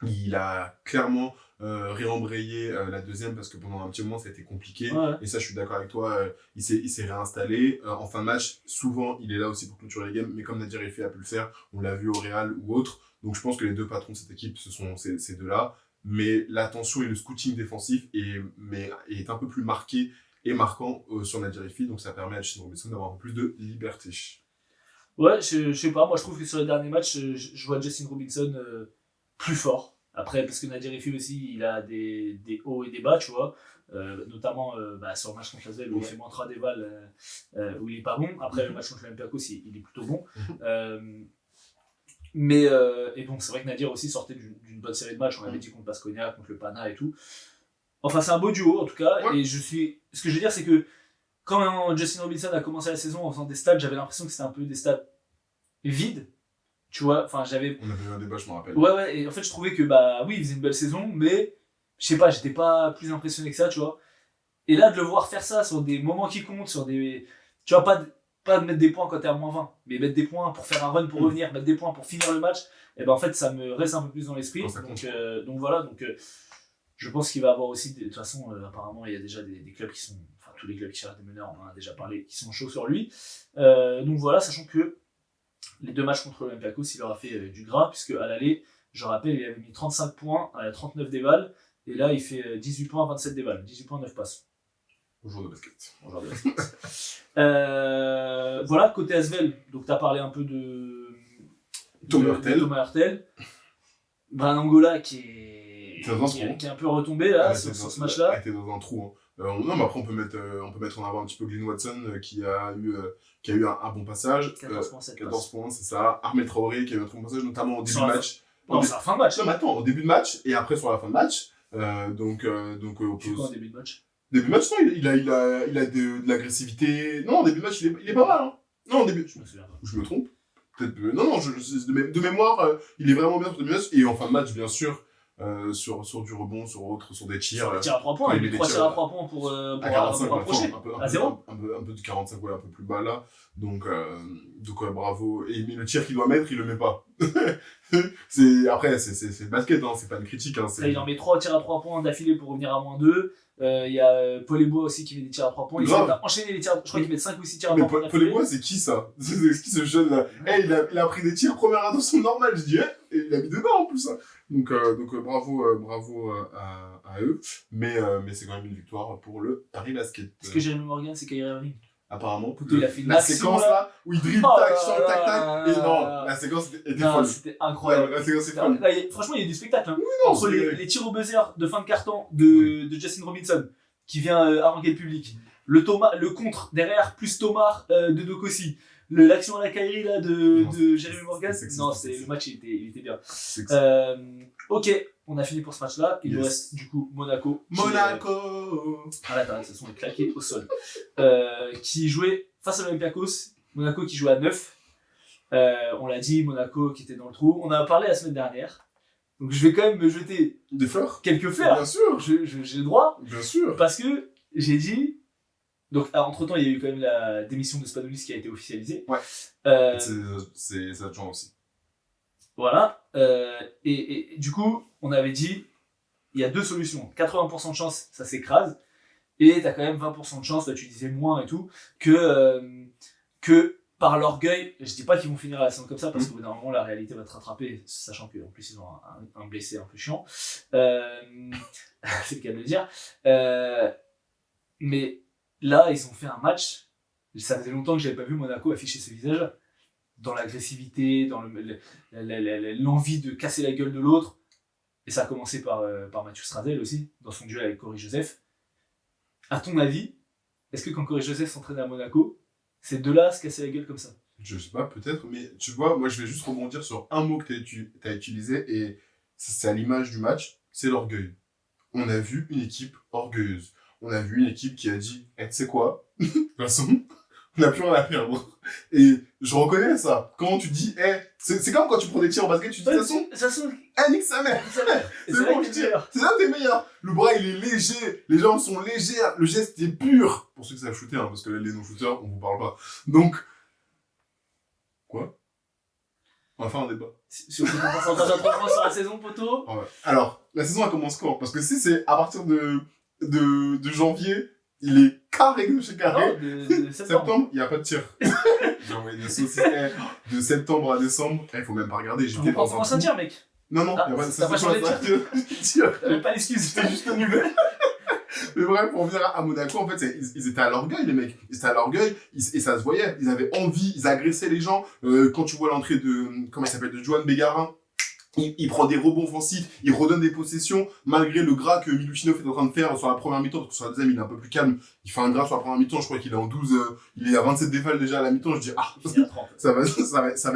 Il a clairement réembrayé la deuxième parce que pendant un petit moment ça a été compliqué. Ouais. Et ça, je suis d'accord avec toi, il s'est réinstallé. En fin de match, souvent, il est là aussi pour clôturer les games, mais comme Nadir Rifi a pu le faire, on l'a vu au Real ou autre. Donc je pense que les deux patrons de cette équipe, ce sont ces deux-là. Mais l'attention et le scouting défensif est un peu plus marqué et marquant sur Nadir Rifi, donc ça permet à Justin Robinson d'avoir un peu plus de liberté. Ouais, je sais pas, moi je trouve que sur les derniers matchs, je vois Justin Robinson plus fort. Après, parce que Nadir Rifi aussi, il a des hauts et des bas, tu vois. Notamment sur le match contre Lasvel où il fait moins 3 déval, où il est pas bon. Après, le match contre l'Olympiakos, il est plutôt bon. Et bon, c'est vrai que Nadir aussi sortait d'une bonne série de matchs. On avait dit contre Baskonia, contre le Pana et tout. Enfin, c'est un beau duo en tout cas. Ouais. Et ce que je veux dire, c'est que quand Justin Robinson a commencé la saison en faisant des stats, j'avais l'impression que c'était un peu des stats vides. Tu vois, enfin j'avais. On avait eu un débat, je me rappelle. Ouais, et en fait je trouvais que oui, il faisait une belle saison, mais je sais pas, j'étais pas plus impressionné que ça, tu vois. Et là, de le voir faire ça sur des moments qui comptent, sur des. Tu vois, pas de mettre des points quand t'es à -20, mais mettre des points pour faire un run pour revenir, mettre des points pour finir le match, et en fait ça me reste un peu plus dans l'esprit. Donc voilà, je pense qu'il va avoir aussi, de toute façon, apparemment il y a déjà des clubs qui sont. Enfin, tous les clubs qui cherchent des meneurs, on en a déjà parlé, qui sont chauds sur lui. Donc voilà, sachant que les 2 matchs contre l'Olympiakos, il aura fait du gras, puisque à l'aller, Je rappelle, il avait mis 35 points à 39 déval, et là il fait 18 points à 27 déval, 18 points, 9 passes. Bonjour de basket. Bonjour de basket. Voilà, côté Asvel, donc tu as parlé un peu de Thomas Hurtel. Angola qui est un peu retombé là, sur ce match-là. Il était dans un trou. Hein. Non, mais après, on peut mettre en avant un petit peu Glyn Watson qui a eu un bon passage. 14 points, c'est ça. Ahmed Traoré qui a eu un très bon passage, notamment au début de match. Non, c'est la fin de match. Non, mais attends, au début de match et après sur la fin de match. Tu quoi en début de match? Début de match, non, il a de l'agressivité. Non, au début de match, il est pas mal. Hein. Non, au début. Je me souviens pas. Je me trompe. Peut-être. Non, de mémoire, il est vraiment bien sur le match. Et en fin de match, bien sûr, sur du rebond, sur des tirs. Sur des tirs à 3 points, il met 3 tirs à 3 points pour rapprocher. À 0. Un peu de 45, ouais, un peu plus bas là. Donc bravo. Et mais le tir qu'il doit mettre, il le met pas. Après, c'est le basket, hein, c'est pas une critique. Hein, là, il en met 3 tirs à 3 points d'affilée pour revenir à -2. Il y a Paul Ebois aussi qui met des tirs à 3 points. Il a enchaîné les tirs. Je crois qu'il met 5 ou 6 tirs à 3 points. Paul Ebois, c'est qui ça? C'est qui ce jeune là? Il a pris des tirs première intention normale, je dirais. Et il a mis dedans en plus. Hein. Donc bravo à eux. Mais c'est quand même une victoire pour le Paris Basket. Est-ce que Jérémy Morgan, c'est Kyrie Irving? Apparemment, il a fait la séquence là où il dribble, tac, et non, la séquence était folle. C'était incroyable. La séquence était folle. Franchement, il y a eu du spectacle. Hein. Oui, non, entre les tirs au buzzer de fin de carton de Justin Robinson, qui vient haranguer le public, le contre derrière, plus Thomas de Dokossi, l'action à la Kyrie là, de Jérémy Morgan. Le match il était bien. Ok, on a fini pour ce match-là. Il nous reste du coup Monaco. Ah là, ça sont claqués au sol. Qui jouait face à l'Olympiakos. Monaco qui jouait à 9. On l'a dit, Monaco qui était dans le trou. On en a parlé la semaine dernière. Donc je vais quand même me jeter des fleurs. Quelques fleurs. Bien sûr. J'ai le droit. Bien sûr. Parce que j'ai dit. Donc entre temps, il y a eu quand même la démission de Spanoulis qui a été officialisée. Ouais. C'est ça change aussi. Voilà. Et du coup, on avait dit, il y a deux solutions. 80% de chance, ça s'écrase. Et tu as quand même 20% de chance, là tu disais moins et tout, que par l'orgueil, je dis pas qu'ils vont finir à la saison comme ça, parce qu'au bout d'un moment, la réalité va te rattraper, sachant qu'en plus, ils ont un blessé un peu chiant. C'est le cas de le dire. Mais là, ils ont fait un match. Ça faisait longtemps que j'avais pas vu Monaco afficher ce visage dans l'agressivité, dans l'envie de casser la gueule de l'autre. Et ça a commencé par Mathieu Strazel aussi, dans son duel avec Cory Joseph. À ton avis, est-ce que quand Cory Joseph s'entraîne à Monaco, ces deux-là se cassaient la gueule comme ça? Je sais pas, peut-être, mais tu vois, moi je vais juste rebondir sur un mot que tu as utilisé, et c'est à l'image du match, c'est l'orgueil. On a vu une équipe orgueilleuse. On a vu une équipe qui a dit, tu sais quoi, de toute façon, on n'a plus rien à perdre. Et je reconnais ça. Quand tu dis, c'est comme quand tu prends des tirs au basket, tu dis, de toute façon, nique sa mère. C'est bon, je tire. C'est là que t'es meilleur. Le bras, il est léger. Les jambes sont légères. Le geste est pur. Pour ceux qui savent shooter, hein, parce que les non-shooters, on vous parle pas. Donc, quoi? On va faire un débat. Sur ton pourcentage à 3 points sur la saison, poteau. Ouais. Alors, la saison, elle commence quand? Parce que si c'est à partir de janvier, il est carré de chez carré. Non, de septembre, il n'y a pas de tir. J'ai envoyé des saucisses de septembre à décembre. Il faut même pas regarder. On commence à dire, mec. Non, il n'y a pas de t'as pas changé de tir. T'avais pas l'excuse. C'était juste un nouvelle. Mais bref, pour venir à Monaco, en fait, ils étaient à l'orgueil, les mecs. Ils étaient à l'orgueil, et ça se voyait. Ils avaient envie, ils agressaient les gens. Quand tu vois l'entrée de, comment il s'appelle, de Johan Bégarin, il prend des rebonds offensifs, il redonne des possessions, malgré le gras que Milutinov est en train de faire sur la première mi-temps, parce que sur la deuxième, il est un peu plus calme. Il fait un gras sur la première mi-temps, je crois qu'il est en 12, il est à 27 défales déjà à la mi-temps, je dis, ça va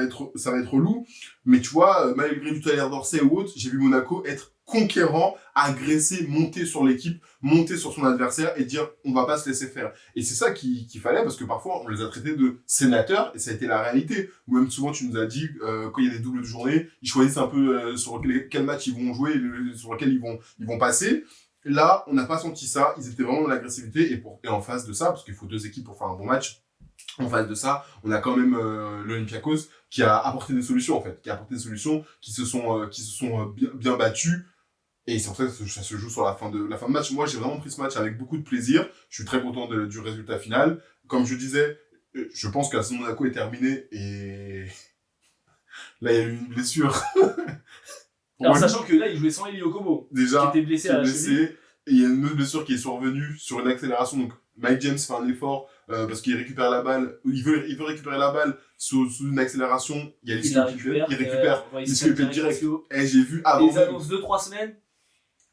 être relou. Mais tu vois, malgré du Tyler Dorsey ou autre, j'ai vu Monaco être conquérant, agressé, monter sur l'équipe, monter sur son adversaire et dire on va pas se laisser faire. Et c'est ça qu'il fallait, parce que parfois on les a traités de sénateurs et ça a été la réalité. Ou même souvent tu nous as dit quand il y a des doubles de journée, ils choisissent un peu sur quel match ils vont jouer, sur lequel ils vont passer. Là, on n'a pas senti ça, ils étaient vraiment dans l'agressivité et en face de ça, parce qu'il faut deux équipes pour faire un bon match. En face de ça, on a quand même l'Olympiakos qui a apporté des solutions en fait, qui se sont bien battus. Et c'est pour ça que ça se joue sur la fin de match. Moi, j'ai vraiment pris ce match avec beaucoup de plaisir. Je suis très content du résultat final. Comme je disais, je pense que la saison Monaco est terminée et là, il y a eu une blessure. Alors, Ouais. sachant que là, il jouait sans Eli Okobo, qui Déjà, était blessé qui à est la cheville. blessé. Et il y a une autre blessure qui est survenue sur une accélération. Donc, Mike James fait un effort parce qu'il récupère la balle. Il veut récupérer la balle sous une accélération. Il y a les Il la skills qui fait. récupère. Il récupère. On va Les essayer skills de faire direct. Casio. Et j'ai vu avant Ils même. annoncent 2-3 semaines.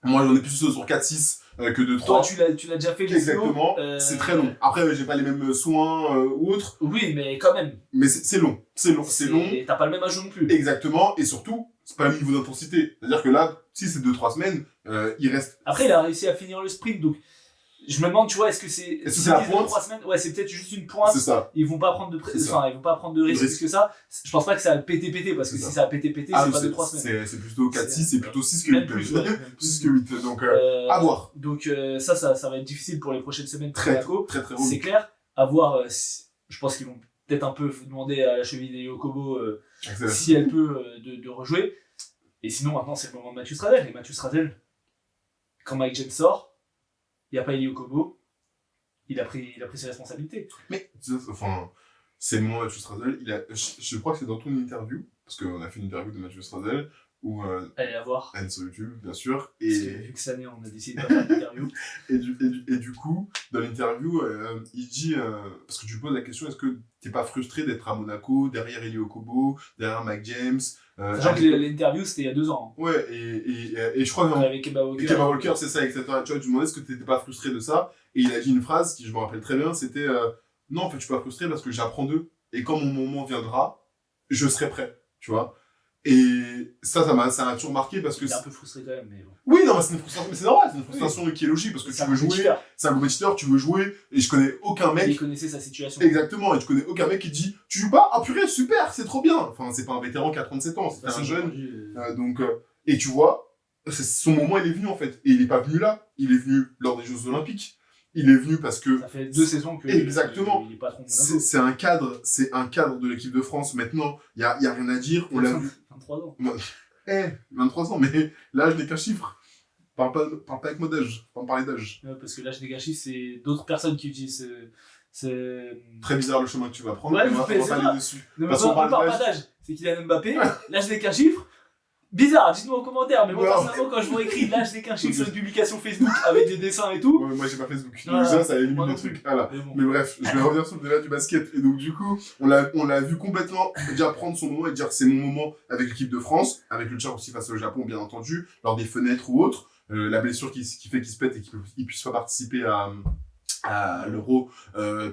Moi, j'en ai plus sur 4-6 que de 3. Toi, tu l'as déjà fait, le Exactement. Casio. C'est très long. Après, j'ai pas les mêmes soins ou autres. Oui, mais quand même. Mais c'est long. C'est long. C'est long. T'as pas le même âge non plus. Exactement. Et surtout, c'est pas le même niveau d'intensité. C'est-à-dire que là, si c'est 2-3 semaines, il reste. Après, il a réussi à finir le sprint, donc je me demande, tu vois, est-ce que c'est. Est-ce que si c'est la ils disent pointe 3 semaines, ouais, c'est peut-être juste une pointe. C'est ça. Ils vont pas prendre de C'est ça. ils vont pas prendre de risques risque. que ça. Je pense pas que ça va péter parce que C'est si ça. ça a pété, c'est pas 2-3 semaines. C'est plutôt 4-6, c'est plutôt 6 que Même 8. plus, ouais, même plus. 6 que 8. Donc, à voir. Donc ça va être difficile pour les prochaines semaines pour Très, Monaco. très, très C'est relou. clair. À voir. Je pense qu'ils vont peut-être un peu demander à la cheville d'Eli Okobo Excellent. si elle peut de rejouer. Et sinon, maintenant, c'est le moment de Mathieu Stradel. Et Mathieu Stradel, quand Mike James sort, il n'y a pas Eli Okobo. Il a pris ses responsabilités. Mais, enfin, c'est le moment de Mathieu Stradel. Je crois que c'est dans ton interview, parce qu'on a fait une interview de Mathieu Stradel, où Allez la voir. elle est sur YouTube, bien sûr. Parce que vu que cette année, on a décidé de pas faire d'interview. Et du coup, dans l'interview, il dit, parce que tu poses la question, est-ce que t'es pas frustré d'être à Monaco, derrière Eli Okobo, derrière Mike James Sachant que l'interview, c'était il y a 2 ans. Ouais, et je crois Hein. non, Avec Kemba Walker. Kemba Walker, c'est ça, etc. Tu vois, tu demandais est-ce que t'étais pas frustré de ça, et il a dit une phrase qui je me rappelle très bien, c'était non, en fait, je suis pas frustré parce que j'apprends d'eux, et quand mon moment viendra, je serai prêt, tu vois. Et ça m'a toujours marqué parce que. Il est un peu frustré quand même, mais bon. Oui, non, mais c'est une frustration, mais c'est normal, c'est une frustration qui est logique parce que C'est tu veux jouer, c'est un compétiteur, tu veux jouer, et je connais aucun mec. Il connaissait sa situation. Exactement, et tu connais aucun mec qui dit tu joues pas, ah purée, super, c'est trop bien. Enfin, c'est pas un vétéran qui a 37 ans, c'est un jeune. Donc, et tu vois, son moment il est venu en fait, et il est pas venu là, il est venu lors des Jeux Olympiques. Il est venu parce que. Ça fait 2 saisons que. Exactement. Il est patron de Monaco. C'est un cadre de l'équipe de France maintenant. Il y a rien à dire. On l'a vu. 23 ans. 23 ans, mais l'âge n'est qu'un chiffre. Parle pas avec moi d'âge. Pas me parler d'âge. Parce que l'âge des gâchis, c'est d'autres personnes qui utilisent. C'est très bizarre le chemin que tu vas prendre. Ouais, on va pas aller dessus. Ne me parle pas d'âge. C'est Kylian Mbappé. L'âge n'est qu'un chiffre. Bizarre, dites-moi en commentaire, mais moi personnellement quand je vois écrit l'âge n'est qu'un chiffre sur une publication Facebook avec des dessins et tout. Ouais, moi j'ai pas Facebook, donc ça élimine le truc. Voilà. Mais bref, je vais revenir sur le débat du basket. Et donc du coup, on l'a vu complètement déjà prendre son moment et dire c'est mon moment avec l'équipe de France, avec le tir aussi face au Japon bien entendu, lors des fenêtres ou autres. La blessure qui fait qu'il se pète et qu'il puisse pas participer à l'Euro,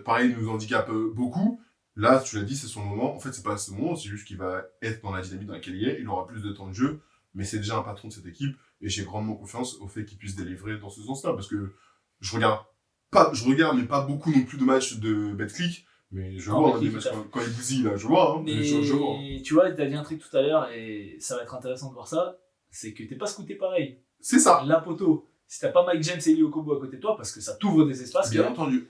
pareil, nous handicape beaucoup. Là, tu l'as dit, c'est son moment. En fait, c'est pas ce moment, c'est juste qu'il va être dans la dynamique dans laquelle il aura plus de temps de jeu, mais c'est déjà un patron de cette équipe, et j'ai grandement confiance au fait qu'il puisse délivrer dans ce sens-là, parce que je regarde, mais pas beaucoup non plus de matchs de Betclic, mais je vois des matchs quand il bousille, là, je vois. Mais je vois. Tu vois, t'as dit un truc tout à l'heure, et ça va être intéressant de voir ça, c'est que t'es pas scouté pareil. C'est ça. La poteau, si t'as pas Mike James et Eli Okobo à côté de toi, parce que ça t'ouvre des espaces. Bien entendu.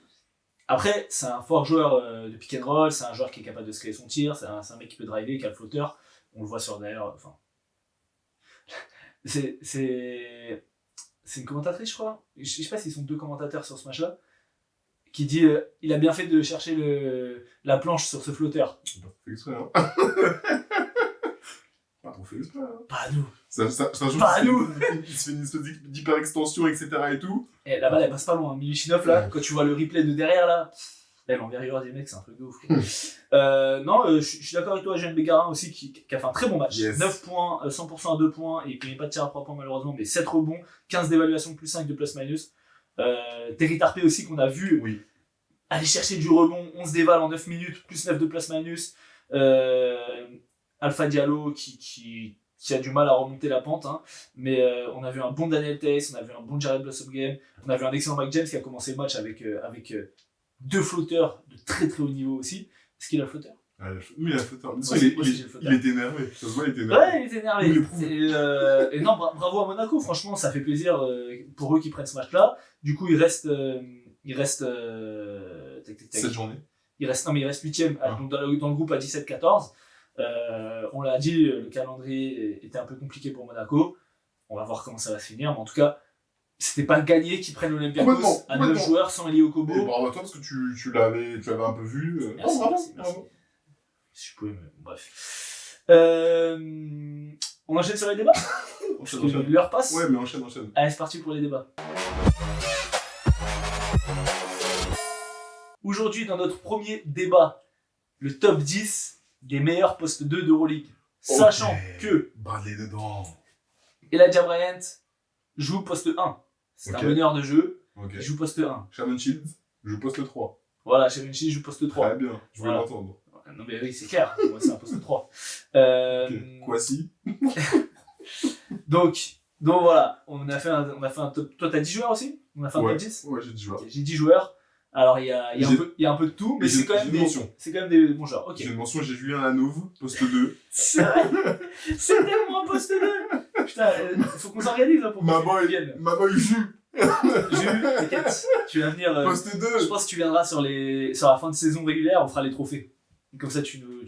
Après, c'est un fort joueur de pick and roll, c'est un joueur qui est capable de scaler son tir, c'est un mec qui peut driver, qui a le flotteur. On le voit sur d'ailleurs. Enfin, c'est une commentatrice, je crois. Je sais pas s'ils sont 2 commentateurs sur ce match-là, qui dit il a bien fait de chercher la planche sur ce flotteur. Pas trop fait exprès, hein. Pas trop fait exprès, hein. Pas à nous. Ça joue. Pas à nous. Il se fait une espèce d'hyper extension, etc. et tout. Et la balle, elle passe pas loin. Milichinov, là, quand tu vois le replay de derrière, là, l'envergure des mecs, c'est un truc de ouf. Non, je suis d'accord avec toi, Jeanne Bégarin aussi, qui a fait un très bon match. Yes. 9 points, 100% à 2 points, et il n'y a pas de tir à 3 points malheureusement, mais 7 rebonds, 15 d'évaluation plus 5 de plus-minus. Terry Tarpé aussi, qu'on a vu aller chercher du rebond, 11 déval en 9 minutes, plus 9 de plus-minus. Alpha Diallo qui a du mal à remonter la pente, hein. Mais on a vu un bon Daniel Theis, on a vu un bon Jared Blossomgame, on a vu un excellent Mike James qui a commencé le match avec 2 flotteurs de très très haut niveau aussi. Est-ce qu'il a le flotteur? Oui, il a le flotteur. Il était énervé. Ça se voit, il était énervé. Ouais, il était énervé. Et non, bravo à Monaco, franchement, ça fait plaisir pour eux qui prennent ce match-là. Du coup, il reste 7 journées. Il reste 8ème donc dans le groupe à 17-14. On l'a dit, le calendrier était un peu compliqué pour Monaco. On va voir comment ça va se finir, mais en tout cas, c'était pas gagné qu'ils prennent l'Olympiakos à 9 joueurs sans Eli Okobo. Et bravo à toi parce que tu l'avais un peu vu. Merci. Si je pouvais, bref. On enchaîne sur les débats. Enchaîne, Parce que enchaîne. l'heure passe. Ouais, mais enchaîne. Allez, c'est parti pour les débats. Aujourd'hui, dans notre premier débat, le top 10 des meilleurs postes 2 d'Euroleague. Sachant Ok. que Bradley dedans. Elijah Bryant joue poste 1. C'est Ok. un meneur de jeu, Ok. il joue poste 1. Shannon Shields, je poste 3. Voilà, Chevenchi joue poste 3. Très bien, je voulais Voilà. l'entendre. Non mais oui, c'est clair, moi c'est un poste 3. Ok. Kwasi. Donc voilà, on a fait un top. Toi t'as 10 joueurs aussi? On a fait un Ouais. top 10? Ouais, j'ai dit joueur. Ok, j'ai 10 joueurs. Alors il y a un peu de tout, mais J'ai- c'est quand même j'ai une mention. c'est quand même des bons joueurs. Ok. J'ai une mention, j'ai Julien Lanouve, poste 2. C'est vrai. C'est tellement un poste 2. Putain, faut qu'on s'organise là pour Ma que boy. tu viennes. Ma boy Jus, Jules, t'inquiète, tu vas venir. poste Je 2. pense que tu viendras sur la fin de saison régulière, on fera les trophées. Et comme ça, tu nous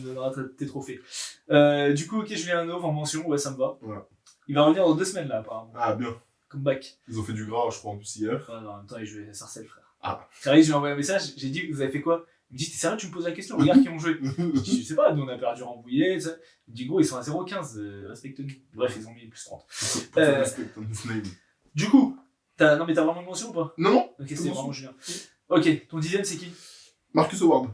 donneras tes trophées. Du coup, ok, Julien Hanov en mention, ouais, ça me va. Voilà. Il va revenir dans 2 semaines là, apparemment. Ah, bien. Comeback. Ils ont fait du gras, je crois, en plus hier. Enfin, non, en même temps, il jouait Sarcelles, frère. Ah. Sérieux, je lui ai envoyé un message, j'ai dit, vous avez fait quoi? Il me dit, t'es sérieux, tu me poses la question, regarde qui ont joué. Je dis, je sais pas, nous on a perdu Rambouillet, ça. Il me dit, gros, ils sont à 0,15, respecte-nous. Bref, ils ont mis plus 30. Respect on his name. Du coup, non mais t'as vraiment une mention ou pas? Non, non, Ok, c'est mention. vraiment Julien. Ok, ton 10ème, c'est qui? Marcus Howard.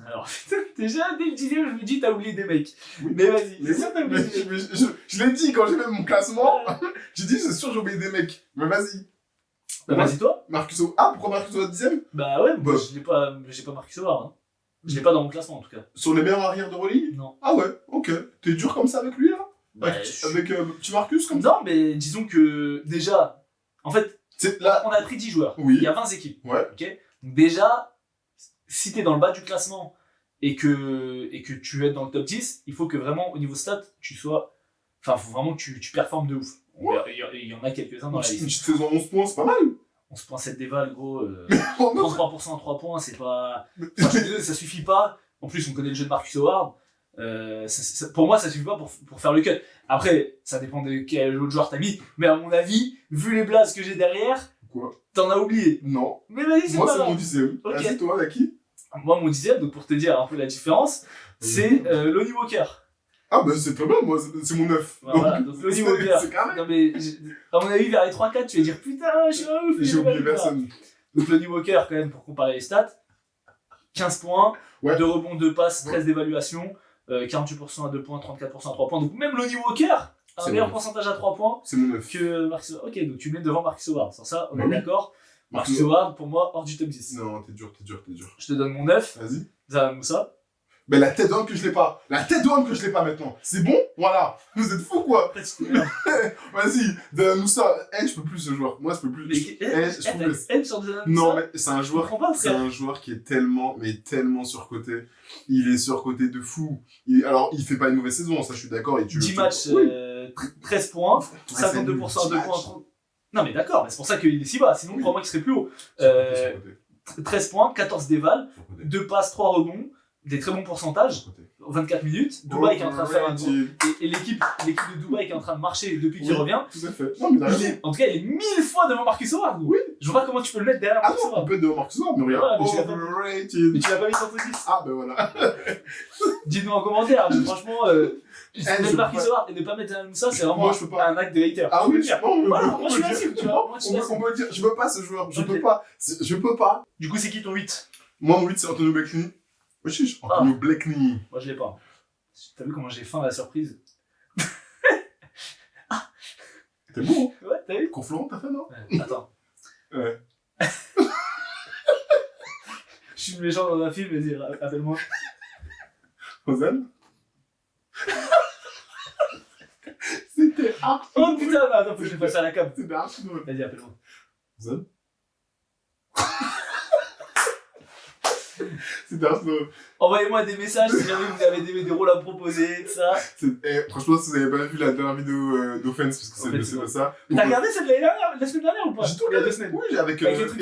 Alors, putain, déjà, dès le 10ème, je me dis, t'as oublié des mecs. Oui. Mais vas-y, Mais c'est sûr, t'as oublié des mecs. je l'ai dit quand j'ai fait mon classement. J'ai dit, c'est sûr, j'ai oublié des mecs. Mais vas-y. Bah, vas-y, toi. Marcus Howard. Ah, pourquoi Marcus Howard 10ème? Bah ouais, moi, Bah. j'ai pas Marcus Howard. Hein. Je l'ai pas dans mon classement, en tout cas. Sur les meilleurs arrières de Euroleague? Non. Ah ouais, ok. T'es dur comme ça avec lui, là? Bah, Avec petit Marcus, comme ça? Non, mais disons que, déjà, en fait, C'est là. on a pris 10 joueurs. Oui. Il y a 20 équipes. Ouais. Ok. Donc déjà, si t'es dans le bas du classement et que tu veux être dans le top 10, il faut que vraiment, au niveau stats, tu sois... Enfin, faut vraiment que tu performes de ouf. Ouais. Il y en a quelques-uns dans la Une liste. petite saison 11 points, c'est pas mal. 11.7 déval, gros. Oh, non. 33% en 3 points, c'est pas... Enfin, je suis désolé, ça suffit pas. En plus, on connaît le jeu de Marcus Howard. Pour moi, ça suffit pas pour faire le cut. Après, ça dépend de quel autre joueur t'as mis. Mais à mon avis, vu les blases que j'ai derrière, Quoi? t'en as oublié. Non. Mais vas-y, c'est Moi, pas c'est grave. mon 10ème. Ok. Vas-y, toi, à qui? Moi, mon 10ème, donc pour te dire un peu la différence, c'est Lonnie Walker. Ah, bah, c'est très bien, moi, c'est mon 9. Voilà, donc Lonnie Walker. C'est carré. Non, mais à mon avis, vers les 3-4, tu vas dire putain, je suis un ouf. il J'ai est oublié pas là. personne. Donc Lonnie Walker, quand même, pour comparer les stats, 15 points, Ouais. 2 rebonds, 2 passes, 13 d'évaluation, 48% à 2 points, 34% à 3 points. Donc même Lonnie Walker a un C'est meilleur vrai. pourcentage à 3 points C'est mon 9. que Marcus Howard. Ok, donc tu le mets devant Marcus Howard. Sans ça, on est Oui. d'accord. Marcus Howard, pour moi, hors du top 10. Non, t'es dur. Je te donne mon 9, Vas-y. Zama Moussa. Mais la tête d'homme que je l'ai pas. La tête d'homme que je l'ai pas maintenant. C'est bon? Voilà. Vous êtes fous, quoi. Après, tu te mets Vas-y. De Moussa. je peux plus ce joueur. Moi, je peux plus. je trouve que- M sur Zama Moussa. Non, mais c'est un Je joueur. comprends pas, C'est frère. un joueur qui est tellement surcoté. Il est surcoté de fou. Alors, il fait pas une mauvaise saison, ça je suis d'accord. 10 matchs, Oui. 13 points, c'est 52% à 2 nul, points. 10 matchs. 30. Non, mais d'accord, mais c'est pour ça qu'il est si bas. Sinon, Oui. crois-moi qu'il serait plus haut. Surcoté, 13 points, 14 déval, surcoté, 2 passes, 3 rebonds, des très bons pourcentages, surcoté. 24 minutes. Dubaï qui est en train de faire un gros. Overrated. Et l'équipe de Dubaï qui est en train de marcher depuis qu'il Oui. revient. Tout à fait. Non, mais t'as Il raison. est, en tout cas, il est 1000 fois devant Marcus Howard. gros. Oui. Je vois pas comment tu peux le mettre derrière Ah Marcus non, on Howard. peut être de Marcus Howard, mais Voilà, regarde. mais tu l'as pas- Overrated. Mais tu l'as pas mis sur ton 10. Ah, ben voilà. Dis-nous en commentaire. Mais franchement, je mettre peux Marcus pas. Howard et ne pas mettre Zama Moussa, c'est vraiment Moi, je peux pas. un acte de hater. Ah Je peux oui, le dire. non, Voilà, on moi je peut suis dire. assis, tu vois. Moi, je suis assis. On peut dire, je peux pas ce joueur, je Ok. peux pas. Je peux pas. Du coup, c'est qui ton 8? Moi, mon 8, c'est Antonio Blakeney. Oui, chiche, Ah. Antonio Blakeney. Moi, je l'ai pas. T'as vu comment j'ai faim à la surprise? T'es bon, hein? Ouais, t'as vu? Cours Florent, t'as fait, non? Attends. Ouais. Je suis le méchant dans un film, vas-y, appelle-moi. Rosanne? C'était archi. Oh putain, non, attends, faut que je le fasse à la cam. C'était archi drôle. Vas-y, appelle-moi. Rosanne? C'était archi drôle. Envoyez-moi des messages si jamais vous avez des rôles à proposer, tout ça. Franchement, si vous avez pas vu la dernière vidéo d'Offense, parce que c'est Offense, c'est ouais. pas ça. T'as regardé celle de l'année dernière, la semaine dernière ou pas? J'ai tout Il y a 2 regardé. semaines. Oui, avec Avec les trucs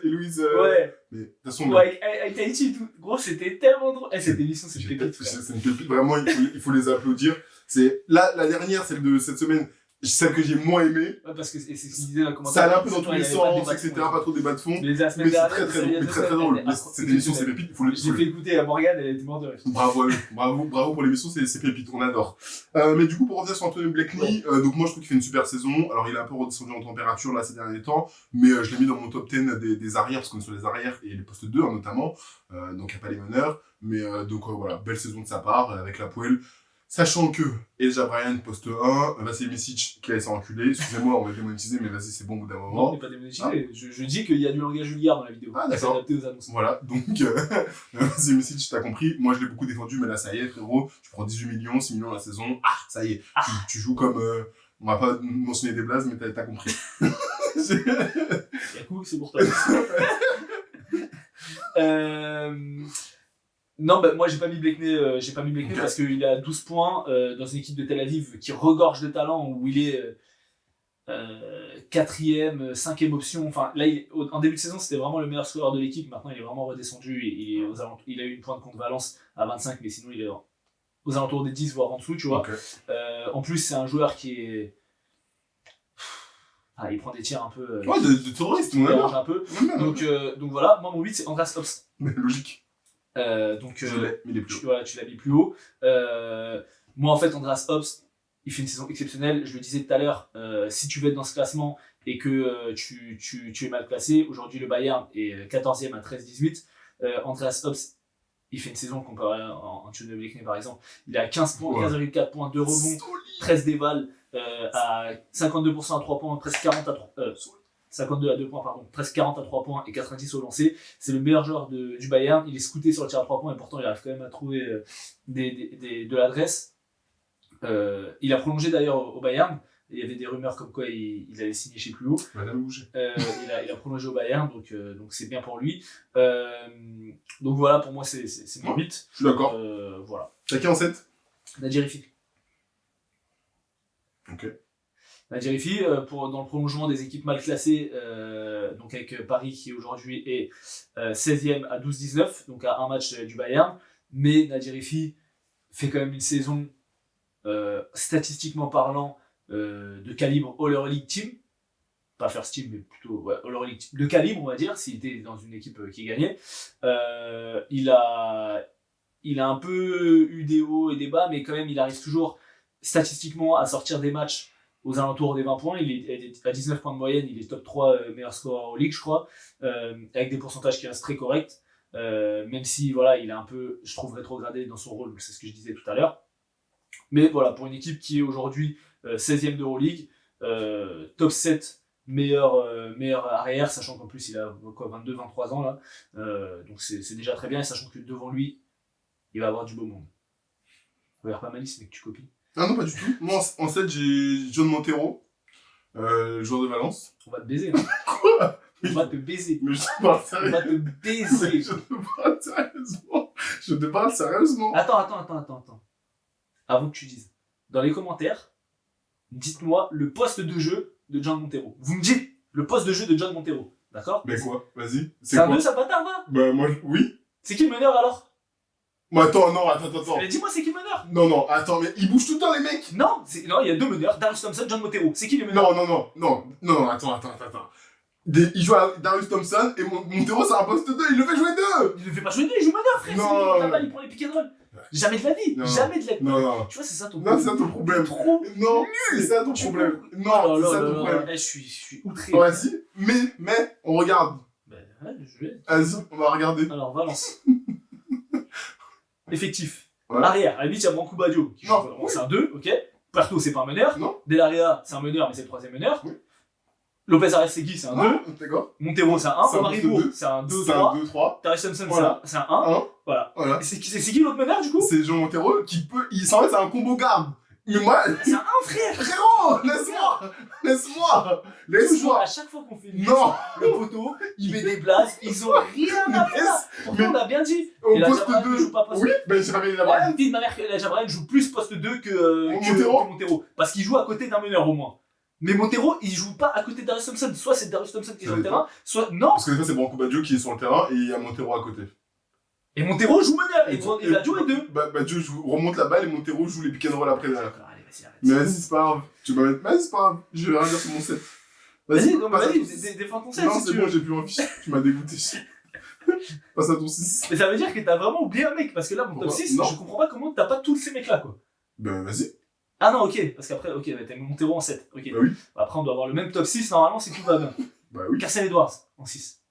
Héloïse. Ouais. Mais de toute façon, Ouais, avec Tahiti et tout. Gros, c'était tellement drôle. Eh, cette émission, c'est une pépite, frère. C'est une pépite, vraiment, il faut les applaudir. C'est la dernière, celle de cette semaine. celle que j'ai moins aimée. Ouais, parce que c'est ce qu'il disait dans le commentaire. Ça allait un peu dans tous Il y les avait pas de sens, débat de etc. fond, Pas trop débat de fond. Mais la semaine Mais c'est dernière, très très il y a drôle. deux Très très semaines, drôle. elle Mais est cette émission, c'est pépite. Il faut le J'ai fait écouter à Morgane, elle était morte de rire. Bravo pour l'émission, c'est pépite, on adore. Mais du coup, pour revenir sur Anthony Blakeney, donc moi je trouve qu'il fait une super saison. Alors il est un peu redescendu en température là ces derniers temps, mais je l'ai mis dans mon top 10 des arrières, parce qu'on est sur les arrières et les postes 2 notamment, donc il n'y a pas les meneurs. Mais donc voilà, belle saison de sa part avec la poêle. Sachant que Elijah Bryant, poste 1, Vassili Micic qui a essayé d'enculer. Excusez-moi, on va démonétiser, mais vas-y, c'est bon au bout d'un Non, moment. on n'est pas démonétisé. Je dis qu'il y a du langage vulgaire dans la vidéo. Ah, C'est d'accord. adapté aux annonces. Voilà, donc Vassili Micic, t'as compris. Moi, je l'ai beaucoup défendu, mais là, ça y est, frérot. Tu prends 18 millions, 6 millions la saison. Ah, ça y est. Tu joues comme. On va pas mentionner des blazes, mais t'as compris. Yakou, c'est pour toi. Non, bah, moi j'ai pas mis Blakeney okay. Parce qu'il a 12 points dans une équipe de Tel Aviv qui regorge de talent, où il est 4ème, 5ème option. Enfin, là, en début de saison, c'était vraiment le meilleur scoreur de l'équipe. Maintenant, il est vraiment redescendu. Il a eu une pointe contre Valence à 25, mais sinon, il est aux alentours des 10, voire en dessous, tu vois. Okay. En plus, c'est un joueur qui est. Ah, il prend des tirs un peu. Ouais, de terroriste, on dérange un peu. Donc voilà, moi mon 8 c'est Andreas Obst. Logique. Je l'ai mis plus haut. Voilà, tu l'as mis plus haut. Moi en fait, Andreas Obst, il fait une saison exceptionnelle. Je le disais tout à l'heure, si tu veux être dans ce classement et que tu es mal classé, aujourd'hui le Bayern est 14ème à 13-18. Andreas Obst, il fait une saison comparée en Anthony Blakeney par exemple. Il a 15 points, 15,4 points, 2 rebonds, 13 dévals. À 52% à 3 points, presque 40 à 3 52 à 2 points, pardon, presque 40 à 3 points et 90 au lancer. C'est le meilleur joueur du Bayern. Il est scouté sur le tir à 3 points et pourtant il arrive quand même à trouver de l'adresse. Il a prolongé d'ailleurs au Bayern. Il y avait des rumeurs comme quoi il allait signer chez plus haut. Il a prolongé au Bayern, donc c'est bien pour lui. Donc voilà, pour moi c'est mon 8. Je suis d'accord. Voilà. T'as qui en 7 Nadji Riffi. Ok. Nadji Riffi, dans le prolongement des équipes mal classées, donc avec Paris qui aujourd'hui est 16ème à 12-19, donc à un match du Bayern. Mais Nadji Riffi fait quand même une saison, statistiquement parlant, de calibre All-Euroleague Team. Pas First Team, mais plutôt All-Euroleague Team. De calibre, on va dire, s'il était dans une équipe qui gagnait. Il a un peu eu des hauts et des bas, mais quand même, il arrive toujours statistiquement à sortir des matchs aux alentours des 20 points. Il est à 19 points de moyenne, il est top 3 meilleur scoreur en ligue, je crois, avec des pourcentages qui restent très corrects, même si voilà, il est un peu, je trouve, rétrogradé dans son rôle, c'est ce que je disais tout à l'heure. Mais voilà, pour une équipe qui est aujourd'hui 16ème d'Euroleague, top 7 meilleur arrière, sachant qu'en plus il a 22-23 ans là, donc c'est déjà très bien, et sachant que devant lui, il va avoir du beau monde. Regarde pas Malice, mais que tu copies. Ah non, pas du tout. Moi, en 7, j'ai John Montero, joueur de Valence. On va te baiser. Quoi? On va te baiser. Mais je te parle sérieusement. On va te baiser. Je te parle sérieusement. Attends. Avant que tu dises, dans les commentaires, dites-moi le poste de jeu de John Montero. Vous me dites le poste de jeu de John Montero. D'accord? Mais quoi? Vas-y. C'est un 2, ça bâtard, va? Bah, moi, oui. C'est qui le meneur alors? Mais attends. Mais dis-moi, c'est qui le meneur? Non, attends, mais ils bougent tout le temps, les mecs. Non, il y a deux meneurs, Darius Thompson, John Montero. C'est qui les meneurs? Non, attends. Il joue à Darius Thompson et Montero, c'est un poste 2, il le fait jouer 2. Il ne fait pas jouer 2, il joue meneur, frère. Non. Il prend les pick and roll. Jamais de la vie. Non. Tu vois, c'est ça ton problème. Non, c'est ça ton problème. Trop non, nul. C'est ça ton problème. Non, c'est ça ton problème. Je suis outré. Vas-y, mais on regarde. Je vais. Vas-y, on va regarder. Alors, Valence. Effectif. Ouais. Arrière. À la limite, il y a Branco Badio. C'est un 2, ok. Puerto, c'est pas un meneur. Non. Delaria, c'est un meneur, mais c'est le troisième meneur. Oui. Lopez Arestegui, c'est un 2. D'accord. Montero, c'est un 1. Omaribo, c'est un 2-3. C'est un 2-3. Darius Thompson, voilà. c'est un 1. Voilà. C'est qui l'autre meneur, du coup? C'est Jean Montero qui peut. En fait, c'est un combo garde. Mais moi. C'est un 1, frère. Frérot, laisse-moi. À chaque fois qu'on fait une liste, non. le poteau, il met des blases, ils ont rien à faire. Pourtant, on a bien dit. Au Et la poste Jabrane 2. Ne joue pas poste Oui, mais j'avais la vraie. Dit de ma mère que la Jabrane joue plus poste 2 que Montero. Parce qu'il joue à côté d'un meneur au moins. Mais Montero, il joue pas à côté de Darius Thompson. Soit c'est Darius Thompson qui est sur le terrain, soit non. Parce que des fois, c'est Branco Badio qui est sur le terrain et il y a Montero à côté. Et Montero joue meneur. Et Badio est 2. Badio remonte la balle et Montero joue les pick and roll après derrière. Allez, vas-y, arrête. Mais vas-y, c'est pas grave. Tu vas mettre. Vas-y, c'est pas grave. Je vais rien dire sur mon set. Vas-y, passe à ton 6. défends ton 7 Non, si c'est tu bon, veux. j'ai plus envie. Tu m'as dégoûté. Passe à ton 6. Mais ça veut dire que t'as vraiment oublié un mec, parce que là, mon top Pourquoi 6, Non. je comprends pas comment t'as pas tous ces mecs-là, quoi. Ben, vas-y. Ah non, ok, parce qu'après, ok, t'as mis Montero en 7. Ok. Bah oui. Après, on doit avoir le même top 6 normalement si tout va bien. Bah oui. Carson Edwards en 6.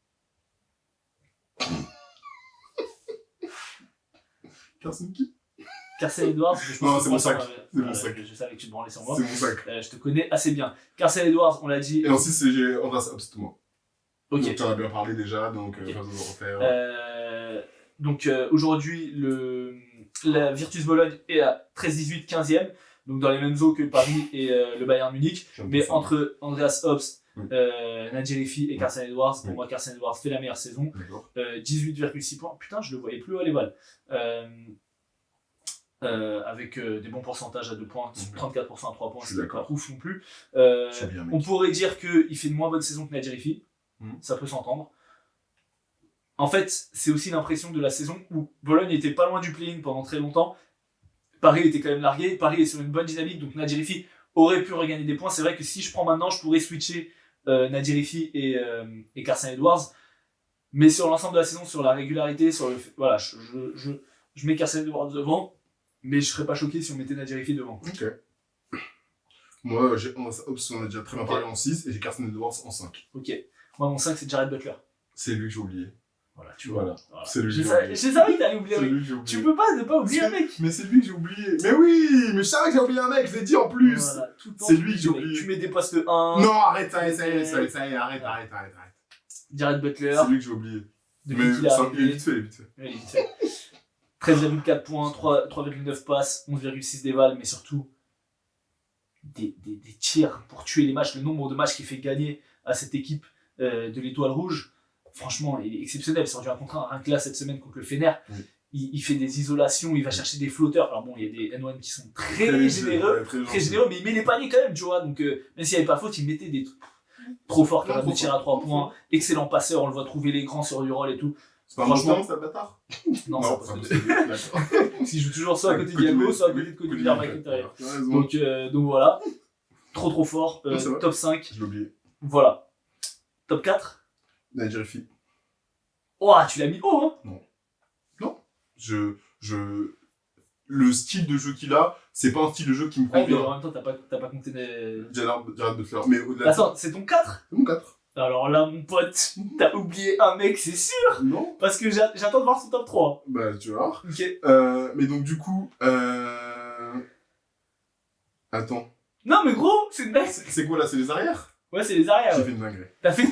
Carson qui? Carson Edwards, je pense Non, que c'est mon toi, sac. C'est mon sac. Je savais que tu te branlais sur moi. C'est mon sac. Je te connais assez bien. Carson Edwards, on l'a dit. Et ensuite, j'ai Andras Obstuma. Ok. Donc, tu en as bien parlé déjà, donc Ok. pas besoin de refaire. Donc aujourd'hui, la Virtus Bologne est à 13-18, 15e. Donc dans les mêmes eaux que Paris et le Bayern Munich. Mais entre Andreas Obst, Nadia Lefi et Carson Edwards, pour moi, Carson Edwards fait la meilleure saison. 18,6 points. Putain, je le voyais plus haut à les balles. Avec des bons pourcentages à 2 points, 34% à 3 points, c'est pas ouf non plus. On pourrait dire qu'il fait une moins bonne saison que Nadia Lefi. Ça peut s'entendre. En fait, c'est aussi l'impression de la saison où Bologne était pas loin du play-in pendant très longtemps. Paris était quand même largué. Paris est sur une bonne dynamique, donc Nadia Lefi aurait pu regagner des points. C'est vrai que si je prends maintenant, je pourrais switcher Nadia Lefi et Carson Edwards. Mais sur l'ensemble de la saison, sur la régularité, sur le voilà, je mets Carson Edwards devant, mais je serais pas choqué si on mettait Nadia Lefi devant. Ok. Moi, j'ai on a déjà très bien parlé en 6 et j'ai Carson Edwards en 5. Ok. Moi, mon 5, c'est Jared Butler. C'est lui que j'ai oublié. Voilà, tu vois. Voilà. C'est lui Je que j'ai oublié. savais que t'allais oublier un C'est mec. lui que j'ai oublié. Tu peux pas ne pas oublier un mec. Mais c'est lui que j'ai oublié. Mais oui, mais je savais que j'ai oublié un mec, je l'ai dit en plus. Voilà, tout le temps, C'est tu lui que oublies j'ai des mecs. oublié. Tu mets des postes 1. Non, arrête, ça y est, arrête. Jared Butler. C'est lui que j'ai oublié. Depuis Mais qu'il est ça, il est arrivé. vite fait, il est vite fait. Ouais, il est vite fait. 13,4 points, 3,9 passes, 11,6 dévals, mais surtout des tirs pour tuer les matchs. Le nombre de matchs qu'il fait gagner à cette équipe de l'Étoile Rouge, franchement, il est exceptionnel. C'est rendu un contrat à un classe cette semaine contre le Fener. Oui. Il fait des isolations, il va chercher des flotteurs. Alors bon, il y a des N1 qui sont très généreux, très généreux, mais il met les paniers quand même, tu vois. Donc même s'il n'y avait pas faute, il mettait des trucs trop forts, capable de tirer à 3 points. Excellent passeur, on le voit trouver les grands sur du roll et tout. C'est pas Franchement, franchement, c'est le bâtard. Non, Non, c'est c'est pas pas possible. possible. S'il joue toujours soit à côté de Diago, soit à côté de Cody Miller McIntyre. Tu as raison. Donc voilà, trop fort. Ouais, c'est vrai. Top 5, Je l'ai oublié. voilà. Top 4. Nadia Lefi. Oh, tu l'as mis haut, hein. Le style de jeu qu'il a, c'est pas un style de jeu qui me Ah, mais convient. en même temps, t'as pas compté des... Jared Butler. Mais au-delà de ça, Attends, c'est ton 4? c'est mon 4. Alors là, mon pote, t'as oublié un mec, c'est sûr. Non. Parce que j'attends de voir son top 3. Bah, tu vas voir. Ok. Mais donc, du coup, attends. Non, mais gros, c'est une bête. C'est quoi là? C'est les arrières? Ouais, c'est les arrières. J'ai Ouais. fait une dinguerie. T'as fait...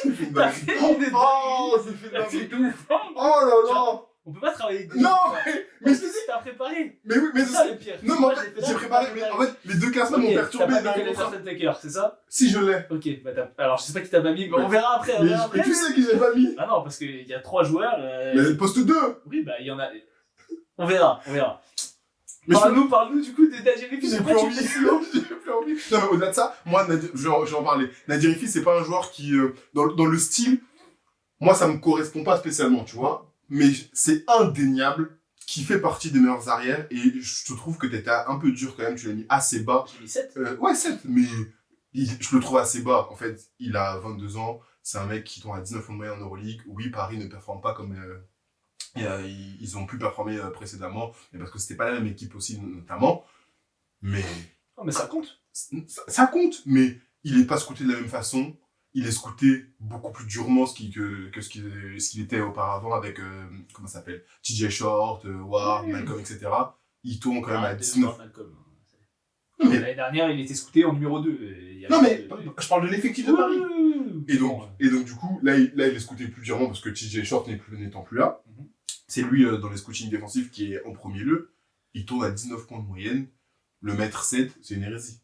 J'ai fait une T'as dinguerie. fait une Oh, j'ai fait une T'as fait dinguerie. de ouf. Oh là là. On peut pas travailler avec des Non, gens, mais je te dis, t'as préparé. Mais oui, mais C'est ça le pire. non, mais Moi, en je fait, l'ai fait j'ai là, préparé, j'ai mais pas en fait, les deux classements Ok, m'ont t'as perturbé pas dans mis le Taylor contrat. Taker, c'est ça? Si je l'ai. Ok, bah alors je sais pas qui t'a pas mis, mais on verra après. On Mais verra après. tu sais que j'ai pas mis. Ah non, parce qu'il y a 3 joueurs. Mais poste 2. Oui, bah il y en a. On verra. Mais Parle-nous du coup de Najerifi. j'ai plus envie. J'ai plus envie. Non, mais au-delà de ça, moi, je vais en parler. Nadia Lefi, c'est pas un joueur qui, dans le style, moi, ça me correspond pas spécialement, tu vois. Mais c'est indéniable qu'il fait partie des meilleurs arrières. Et je te trouve que t'étais un peu dur quand même. Tu l'as mis assez bas. J'ai mis 7. Ouais, 7. Mais je le trouve assez bas. En fait, il a 22 ans. C'est un mec qui tombe à 19 points de moyenne en Euroleague. Oui, Paris ne performe pas comme ils ont pu performer précédemment. Mais parce que c'était pas la même équipe aussi, notamment. Mais Non, mais ça compte. ça compte. Mais il est pas scouté de la même façon. Il est scouté beaucoup plus durement que ce qu'il était auparavant avec, comment ça s'appelle, TJ Short, Ward, Oui. Malcolm, etc. Il tourne quand même à Ah, 19. Malcolm. Non, mais- L'année dernière, il était scouté en numéro 2. Non, mais je parle de l'effectif de Paris. Et Bon, donc, du coup, là, il est scouté plus durement parce que TJ Short n'étant plus là. Mhm. C'est lui, dans les scoutings défensifs, qui est en premier lieu. Il tourne à 19 points de moyenne. Le mettre 7, c'est une hérésie.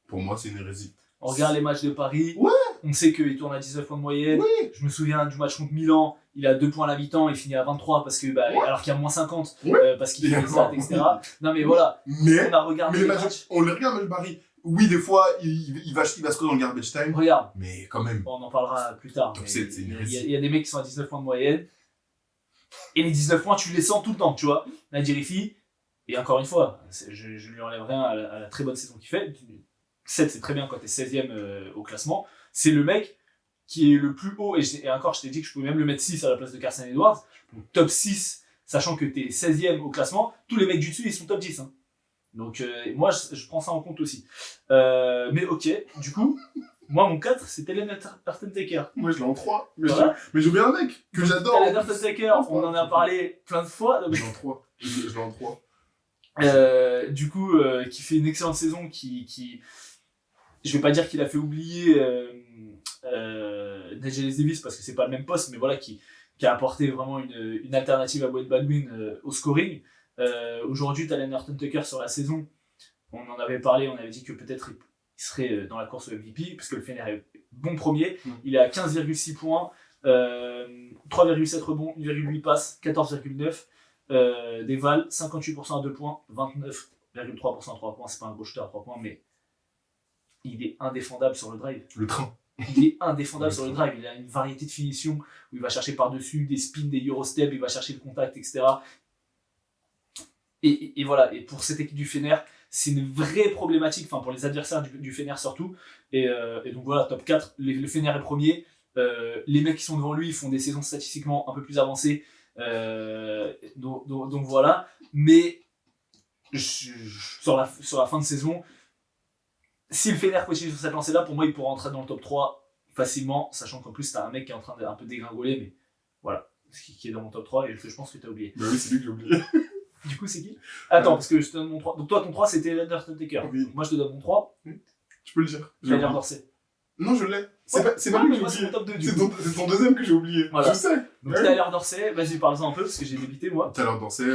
Pour moi, c'est une hérésie. on regarde les matchs de Paris. Ouais. On sait qu'il tourne à 19 points de moyenne. Oui. Je me souviens du match contre Milan. Il a 2 points à la mi-temps. Il finit à 23 parce que, alors qu'il y a moins 50. Ouais. Parce qu'il fait des stats, etc. Non, mais voilà. Mais On a regardé les les matchs, matchs. on les regarde, le Paris. Oui, des fois, il va scorer dans le garbage time. Regarde. Mais quand même. Bon, on en parlera plus tard. Top mais 7, c'est une hérésie. il y a des mecs qui sont à 19 points de moyenne. Et les 19 points, tu les sens tout le temps, tu vois. Najerifi, Et encore une fois, je lui enlève rien à la très bonne saison qu'il fait. 7, c'est très bien quand t'es 16ème au classement. C'est le mec qui est le plus haut, et encore, je t'ai dit que je pouvais même le mettre 6 à la place de Carson Edwards. Donc, top 6, sachant que t'es 16ème au classement, tous les mecs du dessus, ils sont top 10. Hein. Donc, moi, je prends ça en compte aussi. Mais ok, du coup, moi, mon 4, c'est Taylor Taker. Moi, je l'ai en 3. Mais Voilà. j'ai oublié un mec que j'adore. Taylor Taker, on en a parlé plein de fois. Je l'ai en 3. Je l'ai en 3. Du coup, qui fait une excellente saison, qui je vais pas dire qu'il a fait oublier Nigel Davis parce que c'est pas le même poste, mais voilà, qui a apporté vraiment une alternative à Wade Baldwin au scoring. Aujourd'hui, Taylor Tucker sur la saison, on en avait parlé, on avait dit que peut-être il serait dans la course au MVP, parce que le Fener est bon premier. Il est à 15,6 points, 3,7 rebonds, 1,8 passes, 14,9 des vals, 58% à 2 points, 29,3% à 3 points. C'est pas un gros shooter à 3 points, mais il est indéfendable sur le drive. Le train. Il est indéfendable sur le drive. Il a une variété de finitions où il va chercher par-dessus des spins, des Eurostep, il va chercher le contact, etc. Et voilà. Et pour cette équipe du Fener, c'est une vraie problématique, enfin pour les adversaires du Fener surtout. Et donc voilà, top 4, le Fener est premier. Les mecs qui sont devant lui font des saisons statistiquement un peu plus avancées. Donc voilà. Mais sur la fin de saison, si le Fener continue sur cette lancée-là, pour moi, il pourra entrer dans le top 3 facilement, sachant qu'en plus, t'as un mec qui est en train d'un peu dégringoler, mais voilà, qui est dans mon top 3 et que je pense que t'as oublié. Bah oui, c'est lui que j'ai oublié. Du coup, c'est qui ? Attends, parce que je te donne mon 3. Donc toi, ton 3, c'était Taylor Taker. Oui. Moi, je te donne mon 3. Tu peux le dire. Taylor Dorsey. Non, je l'ai. C'est Ouais. pas lui que j'ai moi, c'est oublié. mon top 2. C'est ton deuxième que j'ai oublié. Voilà. Je sais. Donc Ouais. Taylor Dorsey, vas-y, parle-en un peu, parce que j'ai débité, moi. Taylor Dorsey,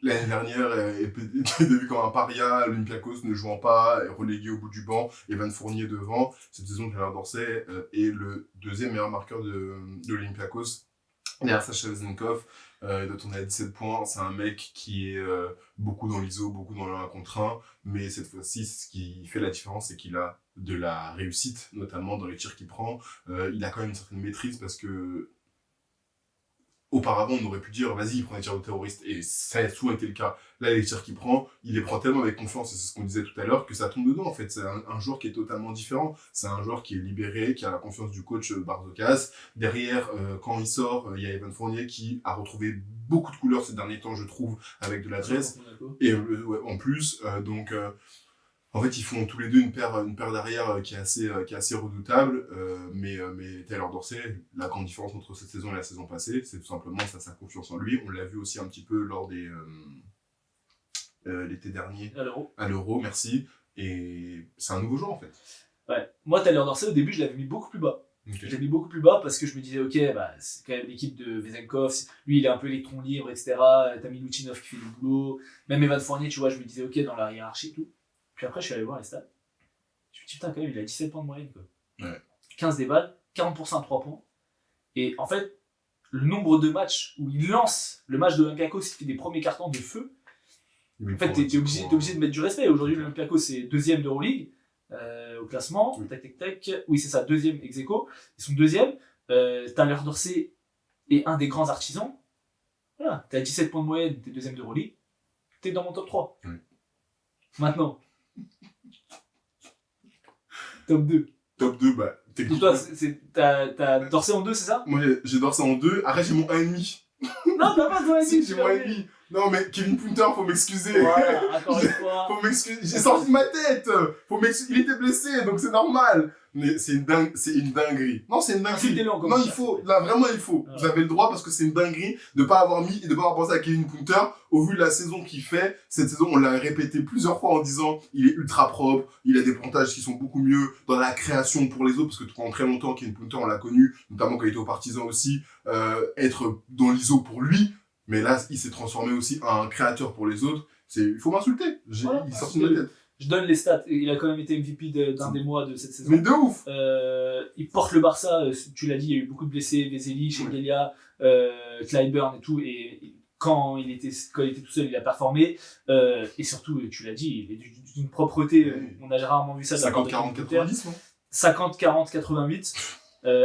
l'année dernière, était vu comme un paria, l'Olympiakos ne jouant pas, relégué au bout du banc, Evan Fournier devant. Cette saison, Taylor Dorsey est le deuxième meilleur marqueur de l'Olympiakos. Derrière Sacha Vezenkov, dont on est à 17 points, c'est un mec qui est beaucoup dans l'ISO, beaucoup dans le 1 contre 1, mais cette fois-ci, ce qui fait la différence, c'est qu'il a de la réussite, notamment dans les tirs qu'il prend. Il a quand même une certaine maîtrise parce que auparavant, on aurait pu dire, vas-y, il prend des tirs de terroristes, et ça a souvent été le cas. Là, les tirs qu'il prend, il les prend tellement avec confiance, et c'est ce qu'on disait tout à l'heure, que ça tombe dedans, en fait. C'est un joueur qui est totalement différent. C'est un joueur qui est libéré, qui a la confiance du coach Barzokas. Derrière, quand il sort, il y a Evan Fournier qui a retrouvé beaucoup de couleurs ces derniers temps, je trouve, avec de l'adresse. Et ouais, en plus, en fait, ils font tous les deux une paire d'arrière qui est assez redoutable, mais Taylor Dorsey, la grande différence entre cette saison et la saison passée, c'est tout simplement sa confiance en lui. On l'a vu aussi un petit peu lors des l'été dernier à l'Euro, merci. Et c'est un nouveau joueur en fait. Ouais. Moi, Taylor Dorsey, au début, je l'avais mis beaucoup plus bas. Okay. Je l'ai mis beaucoup plus bas parce que je me disais, ok, bah, c'est quand même l'équipe de Vezenkov, lui il est un peu électron libre, etc. T'as Milutinov qui fait du boulot, même Evan Fournier, tu vois, je me disais, ok, dans la hiérarchie et tout. Puis après, je suis allé voir les stats. Je me dis, putain, quand même, il a 17 points de moyenne, quoi. Ouais. 15 des balles, 40% à 3 points. Et en fait, le nombre de matchs où il lance le match de l'Olympiakos, il fait des premiers cartons de feu. En fait, t'es obligé de mettre du respect. Aujourd'hui, l'Olympiakos, c'est 2ème d'Euroleague au classement. Oui. Tac. Oui, c'est ça, 2ème ex aequo. Ils sont 2ème. Taylor Dorsey est un des grands artisans. Voilà, t'es à 17 points de moyenne, t'es 2ème d'Euroleague. T'es dans mon top 3. Oui. Maintenant. Top 2. Top 2, bah, donc toi, t'as Dorsey en 2, c'est ça? Moi, j'ai Dorsey en 2. Après, j'ai mon 1,5. Non, t'as pas ton 1,5. Si, j'ai mon 1,5. Non, mais Kevin Punter, faut m'excuser. Voilà, encore une fois. Faut m'excuser. J'ai sorti de ma tête. Il était blessé, donc c'est normal. Mais c'est une dinguerie. Non, c'est une dinguerie. Non, il faut. Là, vraiment, il faut. Vous avez le droit parce que c'est une dinguerie de pas avoir pensé à Kevin Punter au vu de la saison qu'il fait. Cette saison, on l'a répété plusieurs fois en disant, il est ultra propre, il a des plantages qui sont beaucoup mieux dans la création pour les autres parce que pendant très longtemps, Kevin Punter, on l'a connu, notamment quand il était au Partisan aussi, être dans l'ISO pour lui. Mais là, il s'est transformé aussi en un créateur pour les autres. Il faut m'insulter. Voilà, il sort de ma tête. Je donne les stats. Il a quand même été MVP d'un des mois de cette saison. Mais de ouf. Il porte le Barça. Tu l'as dit, il y a eu beaucoup de blessés. Vezeli, Shengelia, Clyburn et tout. Et quand il était tout seul, il a performé. Et surtout, tu l'as dit, il est d'une propreté. On a rarement vu ça. 50-40-90, non ? 50-40-88.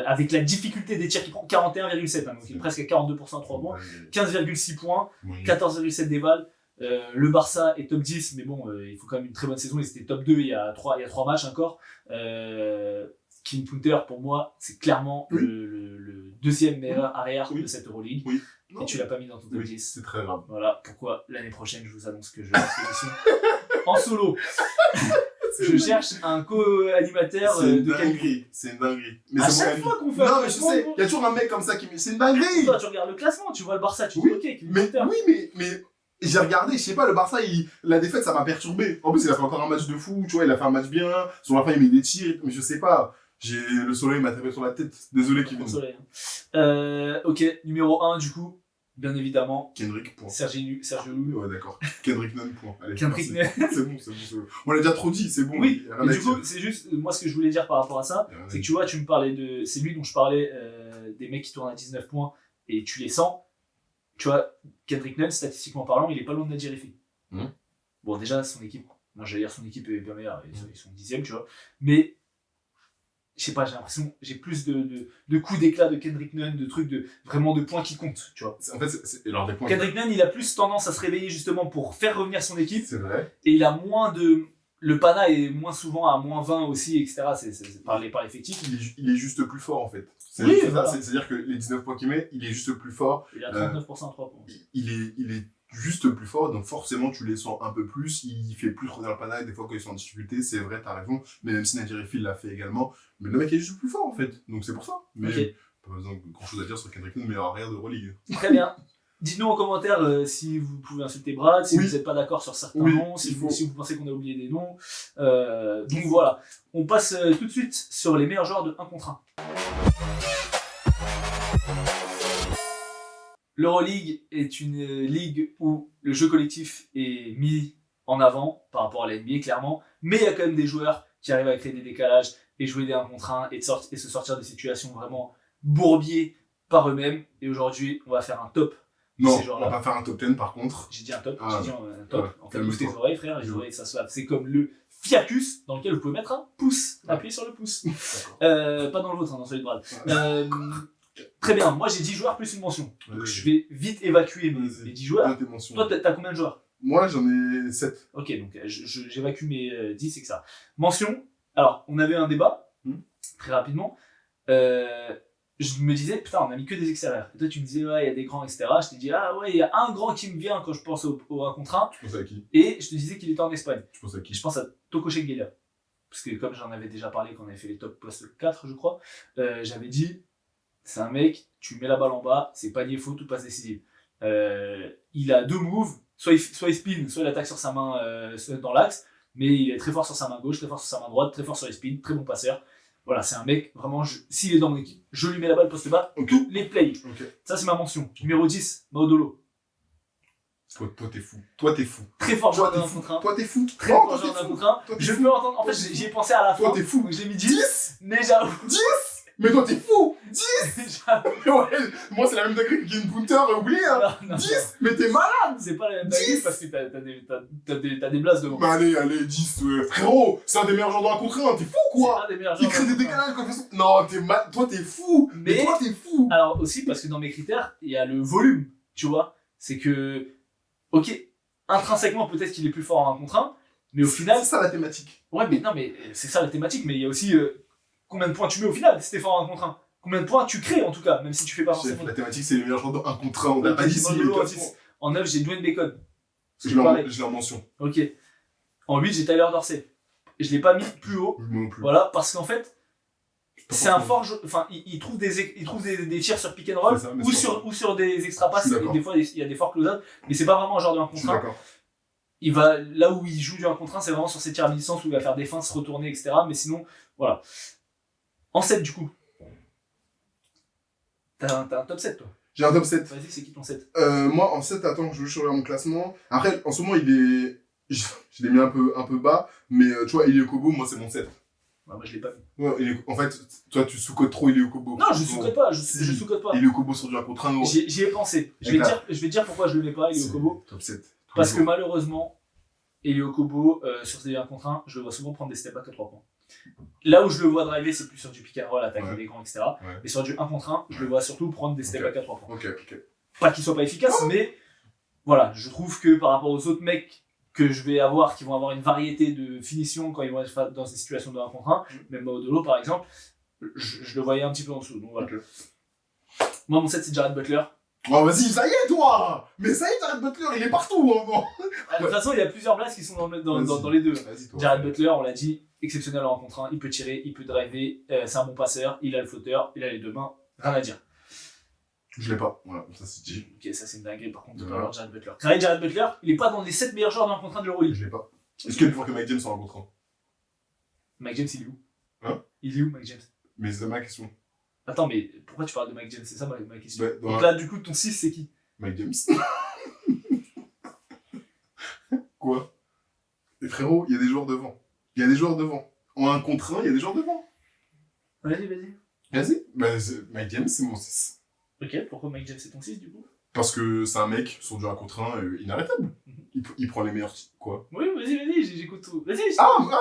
Avec la difficulté des tirs qu'il prend, 41,7, hein, donc il est presque à 42% à 3 points, 15,6 points, 14,7 des balles, Le Barça est top 10, mais bon, il faut quand même une très bonne saison. Ils étaient top 2 il y a 3 matchs encore. Kim Punter, pour moi, c'est clairement le deuxième meilleur arrière de cette Euroleague. Oui. Et tu l'as pas mis dans ton top 10. C'est très grave. Voilà pourquoi l'année prochaine, je vous annonce que je lance l'émission en solo. Je cherche un co-animateur de qualité. C'est une dinguerie. Mais à chaque fois qu'on fait un non, mais je classement, sais, il y a toujours un mec comme ça qui met. C'est une dinguerie! toi, tu regardes le classement, tu vois le Barça, tu dis ok, Kim Mais Punter. oui, mais j'ai regardé, je sais pas, le Barça, la défaite, ça m'a perturbé. En plus, il a fait encore un match de fou, tu vois, il a fait un match bien. Sur la fin, il met des tirs, mais je sais pas. Le soleil m'a tapé sur la tête. Désolé, Kevin. Soleil, ok, numéro 1, du coup, bien évidemment. Kendrick, point. Sergio Llull. Ouais, d'accord. Kendrick Nunn, point. Allez, Kendrick Nunn. C'est bon. On l'a déjà trop dit, c'est bon. Oui, Rien à mais du dire. coup, c'est juste, moi, ce que je voulais dire par rapport à ça, Rien à c'est que dire. tu vois, tu me parlais de. C'est lui dont je parlais, des mecs qui tournent à 19 points et tu les sens. Tu vois, Kendrick Nunn, statistiquement parlant, il est pas loin de Nadir Effi. Bon, déjà, son équipe, moi j'allais dire son équipe est bien meilleure, ils sont 10e, tu vois. Mais, je sais pas, j'ai l'impression, j'ai plus de coups d'éclat de Kendrick Nunn, de trucs vraiment de points qui comptent, tu vois. En fait, alors des points. Kendrick Nunn, il a plus tendance à se réveiller justement pour faire revenir son équipe, C'est vrai. et il a moins de. Le Pana est moins souvent à moins 20 aussi, etc. C'est par l'effectif. Il est juste plus fort, en fait. Oui, ça, voilà. c'est-à-dire que les 19 points qu'il met, il est juste plus fort. Il a 39% à 3 points. Il est juste plus fort, donc forcément tu les sens un peu plus, il fait plus revenir le panail des fois quand ils sont en difficulté, c'est vrai, t'as raison, mais même si Nadir Effi l'a fait également, mais le mec est juste plus fort en fait, donc c'est pour ça. Mais pas besoin de grand chose à dire sur Kendrick Nunn, meilleur arrière de Euroleague. Très bien. Dites-nous en commentaire si vous pouvez insulter Brad, si vous n'êtes pas d'accord sur certains noms, si vous pensez qu'on a oublié des noms. Donc voilà, on passe tout de suite sur les meilleurs joueurs de 1 contre 1. L'Euroleague est une ligue où le jeu collectif est mis en avant par rapport à la NBA clairement, mais il y a quand même des joueurs qui arrivent à créer des décalages et jouer des 1 contre 1 et se sortir de situations vraiment bourbiers par eux-mêmes. Et aujourd'hui, on va faire un top. Non, on va pas faire un top 10 par contre. J'ai dit un top, Ah, j'ai dit un top. ouais, En fait, pousse tes oreilles, frère, les oreilles, ça se lave. C'est comme le fiacus dans lequel vous pouvez mettre un pouce. Appuyez sur le pouce. Pas dans le vôtre, dans celui de Brad. Très bien, moi j'ai 10 joueurs plus une mention. Donc je vais vite évacuer mes 10 joueurs. Toi, t'as combien de joueurs? Moi j'en ai 7. Ok, donc j'évacue mes 10, c'est que ça. Mention, alors on avait un débat, très rapidement. Je me disais, putain, on a mis que des extérieurs. Et toi, tu me disais, ouais, il y a des grands, etc. Je t'ai dit, ah ouais, il y a un grand qui me vient quand je pense au 1 contre 1. Tu penses à qui? Et je te disais qu'il était en Espagne. Tu penses à qui? Je pense à Toko Shengelia. Parce que comme j'en avais déjà parlé quand on avait fait les top post 4, je crois, j'avais dit, c'est un mec, tu mets la balle en bas, c'est panier faux, toute passe décisive. Il a 2 moves, soit il spin, soit il attaque sur sa main dans l'axe, mais il est très fort sur sa main gauche, très fort sur sa main droite, très fort sur les spins, très bon passeur. Voilà, c'est un mec, vraiment, s'il est dans mon équipe, je lui mets la balle poste bas, tous les plays. Ça, c'est ma mention. Numéro 10, Maudolo. Toi, t'es fou. Toi, t'es fou. Très fort joueur de 1 contre 1. Toi, t'es fou. Très fort joueur de 1 contre 1. Je peux entendre, en fait, j'y ai pensé à la fin. Toi, t'es fou. Donc, je l'ai mis 10. Mais j'avoue. 10. Mais toi, t'es fou. 10. J'avoue. Ouais, moi, c'est la même dinguerie que Game Punter, oublie, hein. Non, 10. Mais t'es malade. c'est pas la même dinguerie parce que t'as des blases devant. Bah allez, 10, frérot, c'est un des meilleurs joueurs de 1 contre 1, t'es fou quoi? C'est un des meilleurs Il joueurs crée de 1 des contre 1. décalages quand il fait son... Non, toi t'es fou. Mais toi t'es fou. Alors aussi parce que dans mes critères, il y a le volume, tu vois. C'est que, ok, intrinsèquement peut-être qu'il est plus fort en 1 contre 1, mais au final... C'est ça la thématique. Ouais, mais non, mais c'est ça la thématique, mais il y a aussi combien de points tu mets au final si t'es fort en 1 contre 1. Combien de points tu crées en tout cas, même si tu fais pas forcément... La thématique c'est les meilleurs joueurs de 1 contre 1, on l'a pas dit ici. En 9, j'ai Dwayne Bacon. Je l'ai en mention. Ok. En 8, j'ai Tyler Dorsey. Je l'ai pas mis plus haut. Moi non plus. Voilà, parce qu'en fait, c'est un fort jeu. Enfin, il trouve des tirs sur pick and roll ou sur des extra passes. Et des fois, il y a des forts close-out, mais c'est pas vraiment un genre de 1 contre 1. Il va, là où il joue du 1 contre 1, c'est vraiment sur ses tirs à mi-distance où il va faire défense, retourner, etc. Mais sinon, voilà. En 7, du coup. T'as un top 7, toi. J'ai un top 7. Vas-y, c'est qui ton 7? Moi, en 7, attends, je veux surveiller mon classement. Après, en ce moment, il est... Je l'ai mis un peu bas, mais tu vois, Elie Okobo, moi, c'est mon 7. Bah, moi, je l'ai pas mis. Ouais, en fait, toi, tu sous-cotes trop Elie Okobo. Non, je sous-cote pas, je sous-cote pas. Elie Okobo sur du 1 contre 1. J'y ai pensé. Je vais te dire pourquoi je le mets pas, Elie Okobo. Top 7. Parce que malheureusement, Elie Okobo, sur des 1 contre 1, je le vois souvent prendre des step back à 3 points. Là où je le vois driver, c'est plus sur du pick and roll, attaquer des grands, etc. Ouais. Mais sur du 1 contre 1, je le vois surtout prendre des step back à 3 points. Ok. Pas qu'il soit pas efficace, mais voilà, je trouve que par rapport aux autres mecs que je vais avoir, qui vont avoir une variété de finition quand ils vont être dans des situations de 1 contre 1, même Maudolo par exemple, je le voyais un petit peu en dessous. Donc voilà. Moi, mon 7, c'est Jared Butler. Oh, vas-y, ça y est, toi! Mais ça y est, Jared Butler, il est partout, hein, De toute façon, il y a plusieurs places qui sont dans les deux. Vas-y, toi. Jared Butler, on l'a dit, exceptionnel en 1 contre 1, il peut tirer, il peut driver, c'est un bon passeur, il a le flotteur, il a les deux mains, rien à dire. Je l'ai pas, voilà, ça c'est dit. Ok, ça c'est une dinguerie par contre de Ouais. pas avoir Jared Butler. Jared Butler, il est pas dans les 7 meilleurs joueurs d'un contre 1 de l'Euroleague. Je l'ai pas. Est-ce qu'il est plus fort que Mike James en 1 contre 1? Mike James, il est où? Hein? Il est où, Mike James? Mais c'est ma question. Attends, mais pourquoi tu parles de Mike James? C'est ça ma question. Ouais, Donc là, du coup, ton 6, c'est qui? Mike James. Quoi? Et frérot, il y a des joueurs devant. Il y a des joueurs devant. En 1 contre 1, il y a des joueurs devant. Vas-y. Vas-y. Bah, Mike James, c'est mon 6. Ok, pourquoi Mike James c'est ton 6 du coup? Parce que c'est un mec, sur du 1 contre 1, inarrêtable. Il prend les meilleurs... Quoi? Oui, vas-y, j'écoute tout. Vas-y,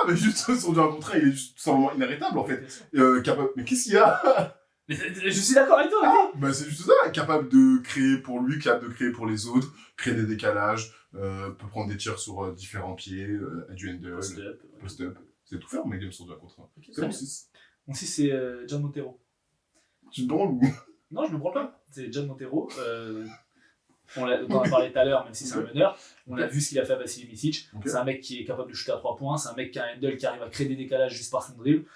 Mais juste sur du 1 contre 1, il est juste tout simplement inarrêtable, en fait. bien sûr. Capable... Mais qu'est-ce qu'il y a? Je suis d'accord avec toi, vas-y. Bah c'est juste ça, capable de créer pour lui, capable de créer pour les autres, créer des décalages, peut prendre des tirs sur différents pieds, du handle, Post-up. post-up. C'est tout faire, Mike James sur du 1 contre 1. Ok, C'est très mon bien. 6. Mon 6, c'est John Montero. Tu te branles ou? Non, je me branle pas. C'est John Montero. On en a parlé tout à l'heure, même si c'est un meneur. On a vu ce qu'il a fait à Vassili Micic. Ok. C'est un mec qui est capable de shooter à 3 points. C'est un mec qui a un handle qui arrive à créer des décalages juste par son dribble.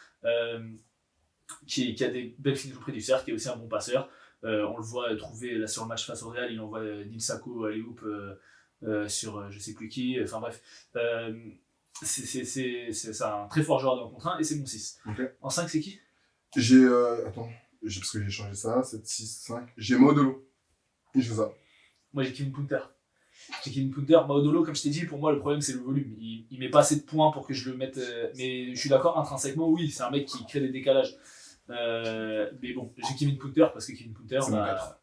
Qui a des belles finitions près du cercle, qui est aussi un bon passeur. On le voit trouver là sur le match face au Real, il envoie Nil Sako à Léoup sur je sais plus qui. Enfin bref. C'est un très fort joueur de 1 contre 1 et c'est mon 6. Ok. En 5, c'est qui? J'ai... Attends, parce que j'ai changé ça, 7, 6, 5. J'ai Maudolo. Et je fais ça. Moi j'ai Kevin Punter. Maudolo, comme je t'ai dit, pour moi le problème c'est le volume. Il met pas assez de points pour que je le mette. Mais je suis d'accord, intrinsèquement, oui, c'est un mec qui crée des décalages. Mais bon, j'ai Kevin Punter parce que Kevin Punter, C'est mon 4.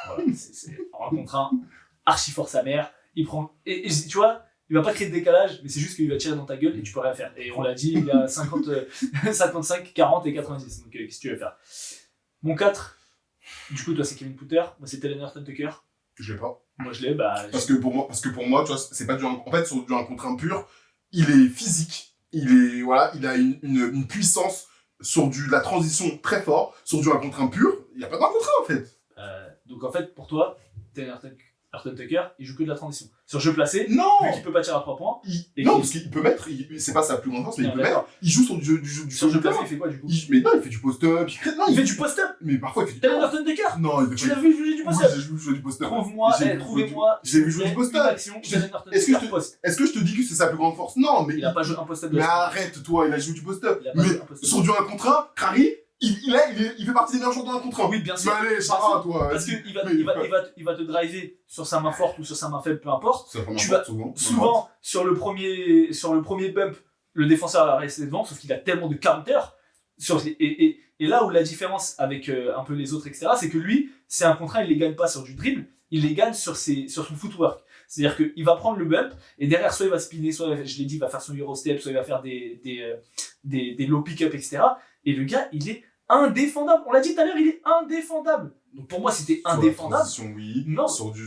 voilà, c'est en 1 contre 1, archi fort sa mère. Il prend. Et tu vois, il va pas créer de décalage, mais c'est juste qu'il va tirer dans ta gueule et tu peux rien faire. Et on l'a dit, il y a 50, 55, 40 et 90. Donc qu'est-ce que tu veux faire? Mon 4, du coup, toi c'est Kevin Punter, moi c'est Taylor Tucker. Je l'ai pas. Moi je l'ai, bah. Parce que pour moi, tu vois, c'est pas du 1... En fait, sur du 1 contre 1 pur, il est physique. Il a une puissance sur de la transition très fort. Sur du 1 contre 1 pur, il n'y a pas de 1 contre 1 en fait. Donc en fait, pour toi, Taylor Tucker, il joue que de la transition. Sur jeu placé, Non! vu qu'il peut pas tirer à 3 points. Non, parce qu'il peut mettre, c'est pas sa plus grande force, mais il peut D'accord. mettre. Il joue sur du Sur jeu placé, terrain. il fait quoi du coup? Mais non, il fait du post-up. Il fait du post-up. Mais parfois, il fait du Taylor Tucker. Non, il Tu fait l'as vu jouer du Oui, post-up? j'ai joué du post-up. Trouvez-moi. J'ai vu jouer du une post-up. action. Taylor Est-ce que Tucker post. Est-ce que je te dis que c'est sa plus grande force? Non, mais Il a pas joué un post-up de mais la arrête, toi, il a joué du post-up. Il a pas Mais joué un post-up. sur du 1 contre 1, Crary, il fait partie des meilleurs joueurs de 1 contre 1. Oui, bien sûr. Mais allez, ça va, toi. Parce vas-y. qu'il va te driver sur sa main forte ou sur sa main faible, peu importe. Ça fait Tu n'importe, souvent. Souvent, sur le premier bump, le défenseur va rester devant, sauf qu'il a tellement de counter. Et là où la différence avec un peu les autres, etc., c'est que lui, c'est un contre 1, il les gagne pas sur du dribble, il les gagne sur son footwork. C'est-à-dire qu'il va prendre le bump, et derrière, soit il va spinner, soit, je l'ai dit, il va faire son Eurostep, soit il va faire des low pick-up, etc. Et le gars, il est indéfendable. On l'a dit tout à l'heure, il est indéfendable. Donc pour moi, c'était indéfendable. Sur la transition, oui. Non. Sur du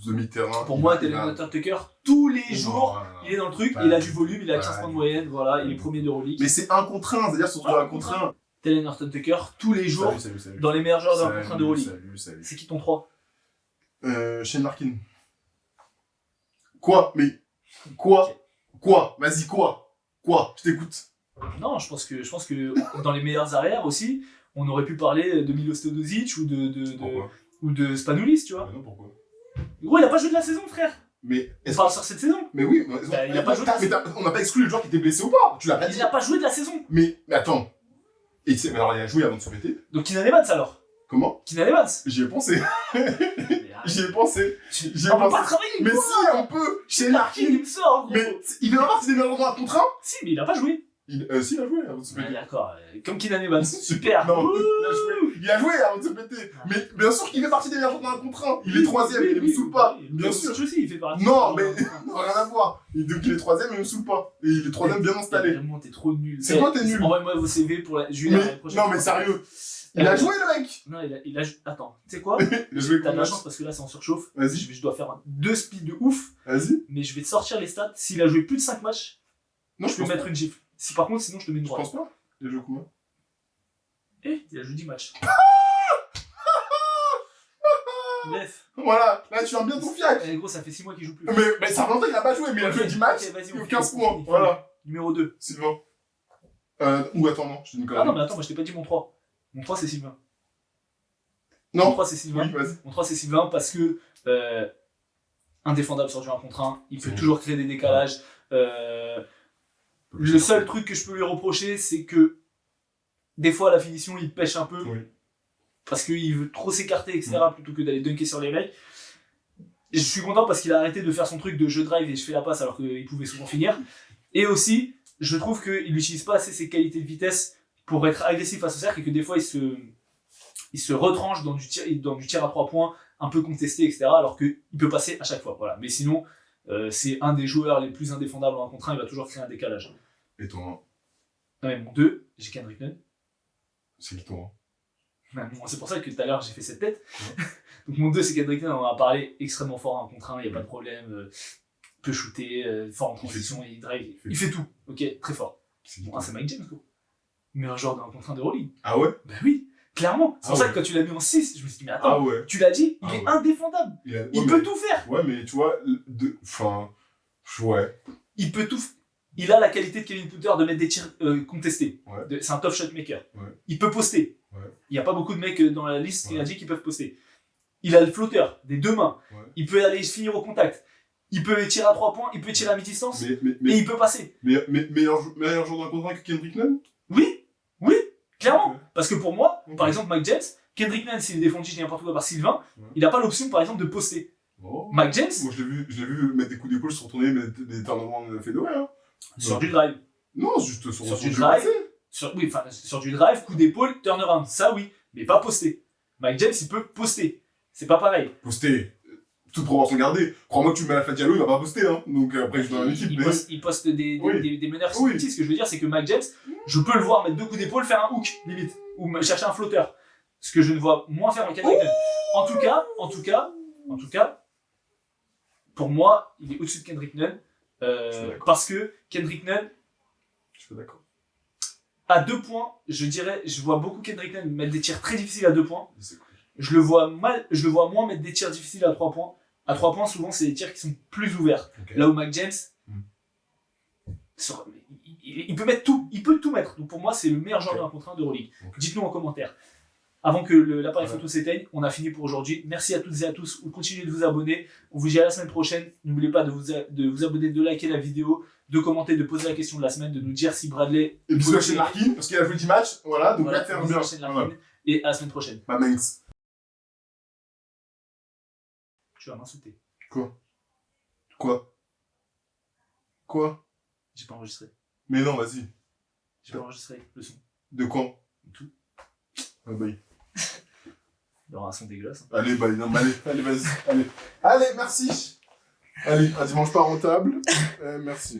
demi-terrain. Pour moi, Taylor Tucker, tous les jours, il est dans le truc, Pas il a du du volume, il a Pas 15 points de du moyenne, voilà, il est premier d'Euroleague. Mais c'est 1 contre 1, c'est-à-dire sur du 1 contre 1. Taylor Tucker, tous les jours, Salut. dans les meilleurs joueurs de 1 contre 1 d'Euroleague. Salut. C'est qui ton 3? Shane Larkin. Quoi? Mais. Quoi? Vas-y, quoi? Je t'écoute. Non, je pense que dans les meilleurs arrières aussi, on aurait pu parler de Milos Teodosic Pourquoi? ou de Spanoulis, tu vois. Non, pourquoi? Gros, il a pas joué de la saison, frère. Mais. On parle sur cette saison. Mais oui, Bah, il a pas joué de la saison. on n'a pas exclu le joueur qui était blessé ou pas. Tu l'as pas Il dit. n'a pas joué de la saison. Mais attends. Alors, il a joué avant de se péter. Donc Keenan Evans alors. Comment? Keenan Evans. J'y ai pensé. J'y ai pensé. On peut pas travailler. Mais quoi. si, on peut. Shane Larkin, Larkin. il me sort, gros. Mais il fait pas partie des meilleurs joueurs contre 1. Si, mais il a pas joué. Si, il a joué avant de se péter. Ouais, d'accord, comme Keenan Evans. Super. Non, Ouh. il a joué avant de se péter. Mais bien sûr qu'il fait partie des meilleurs joueurs d'un contre 1. Il est 3ème, il me saoule pas. Bien sûr. Aussi, il fait partie. Non, mais rien à voir. Donc il est 3ème, il me saoule pas. Et il est 3ème bien installé. Vraiment, t'es trop nul. C'est toi, t'es nul. Envoie-moi vos CV pour la Julie. Non, mais sérieux. Il a joué, le mec. Non, il a... Attends, tu sais quoi? Il a joué T'as de la combien? chance parce que là, c'est en surchauffe. Vas-y. Je dois faire 2 speeds de ouf, Vas-y. mais je vais te sortir les stats. S'il a joué plus de 5 matchs, Non, je peux mettre une gifle. Si par contre, sinon, je te mets une Je droite. pense pas. Il a joué combien? Il a joué 10 matchs. Bref. Voilà, là, tu viens bien ton fiac. Eh, gros, ça fait 6 mois qu'il joue plus. Mais ça fait longtemps qu'il a pas joué, mais il a joué 10 matchs. Ok, vas-y, Il a on 15 finit, points. on finit. Voilà. Numéro 2. Sylvain. Ou attends, non, je dis une Ah connerie. non, mais attends, moi je t'ai pas dit mon 3. Mon 3 c'est Sylvain. Non. Mon 3 c'est Sylvain. Oui, vas-y. Mon 3 c'est Sylvain parce que indéfendable sur du 1 contre 1, il peut C'est toujours créer des décalages. Le seul truc que je peux lui reprocher, c'est que des fois à la finition il pêche un peu. Oui. Parce qu'il veut trop s'écarter, etc. plutôt que d'aller dunker sur les mecs. Et je suis content parce qu'il a arrêté de faire son truc de je drive et je fais la passe alors qu'il pouvait souvent finir. Et aussi, je trouve qu'il n'utilise pas assez ses qualités de vitesse pour être agressif face au cercle et que des fois il se retranche dans du tir à 3 points un peu contesté, etc. Alors qu'il peut passer à chaque fois. Voilà. Mais sinon, c'est un des joueurs les plus indéfendables en 1 contre 1, il va toujours créer un décalage. Et ton 1? Non mais mon 2, j'ai Kendrick Nunn. C'est qui ton 1? Bon, c'est pour ça que tout à l'heure j'ai fait cette tête. Donc mon 2 c'est Kendrick Nunn, on en a parlé, extrêmement fort en 1 contre 1, il n'y a pas de problème. Peut shooter, fort en transition, il drive, il fait tout. Ok, très fort. C'est qui Bon, c'est Mike James, quoi. Meilleur joueur d'un contre 1 de Euroleague. Ah ouais? Bah oui, clairement. C'est pour ça ouais. que quand tu l'as mis en 6, je me suis dit, mais attends, Ah ouais. tu l'as dit, il Ah est ouais. indéfendable. Il peut tout faire. Ouais, mais tu vois, enfin. Ouais. Il peut tout. Il a la qualité de Kevin Porter de mettre des tirs contestés. Ouais. C'est un tough shot maker. Ouais. Il peut poster. Ouais. Il n'y a pas beaucoup de mecs dans la liste qui Ouais. a dit qu'ils peuvent poster. Il a le flotteur, des 2 mains. Ouais. Il peut aller finir au contact. Il peut tirer à 3 points, il peut tirer à mi-distance. Et il peut passer. Meilleur joueur d'un contre 1 que Kendrick Nunn? Oui, clairement. Ok. Parce que pour moi, Ok. par exemple, Mike James, Kendrick Nunn, s'il est défendu n'importe quoi par Sylvain, Ouais. il n'a pas l'option, par exemple, de poster. Oh. Mike James, Moi, je l'ai vu mettre des coups d'épaule, se retourner, mettre des turnovers fadeaway, hein. sur Ouais. du drive. Non, juste sur Sur son du jeu drive. passé. Sur du drive, coup d'épaule, turnaround. Ça, oui. Mais pas poster. Mike James, il peut poster. C'est pas pareil. Poster. Toute proportion gardée. Crois-moi que tu mets Alpha Diallo, il va pas poster, hein. Donc après, je suis dans l'équipe. Il poste des meneurs Oui. petits. Ce que je veux dire, c'est que Mike James, je peux le voir mettre 2 coups d'épaule, faire un hook, limite. Ou chercher un flotteur. Ce que je ne vois moins faire en Kendrick Nunn. En tout cas, pour moi, il est au-dessus de Kendrick Nunn. Parce que Kendrick Nunn, Je suis d'accord. à 2 points, je vois beaucoup Kendrick Nunn mettre des tirs très difficiles à 2 poins. C'est cool. Je le vois moins mettre des tirs difficiles à 3 points. À 3 points, souvent, c'est des tirs qui sont plus ouverts. Ok. Là où Mike James, Mm. il peut mettre tout. Il peut tout mettre. Donc pour moi, c'est le meilleur joueur Ok. de 1 contre 1 d'Euroleague. Ok. Dites-nous en commentaire. Avant que l'appareil Voilà. photo s'éteigne, on a fini pour aujourd'hui. Merci à toutes et à tous. Continuez de vous abonner. On vous dit à la semaine prochaine. N'oubliez pas de vous abonner, de liker la vidéo, de commenter, de poser la question de la semaine, de nous dire si Bradley. Et bisous à Shane Larkin, parce qu'il a fait le 10 matchs. Voilà, donc Voilà, là, faire bisous bien. à Shane Larkin. Voilà. Et à la semaine prochaine. Ma mince. Tu vas m'insulter. Quoi? J'ai pas enregistré. Mais non, vas-y. J'ai pas enregistré le son. De quand? Tout. Ah bah, Il y aura un son dégueulasse. allez, bah, non, mais allez, vas-y. Allez, merci. Allez, un dimanche pas rentable. Merci.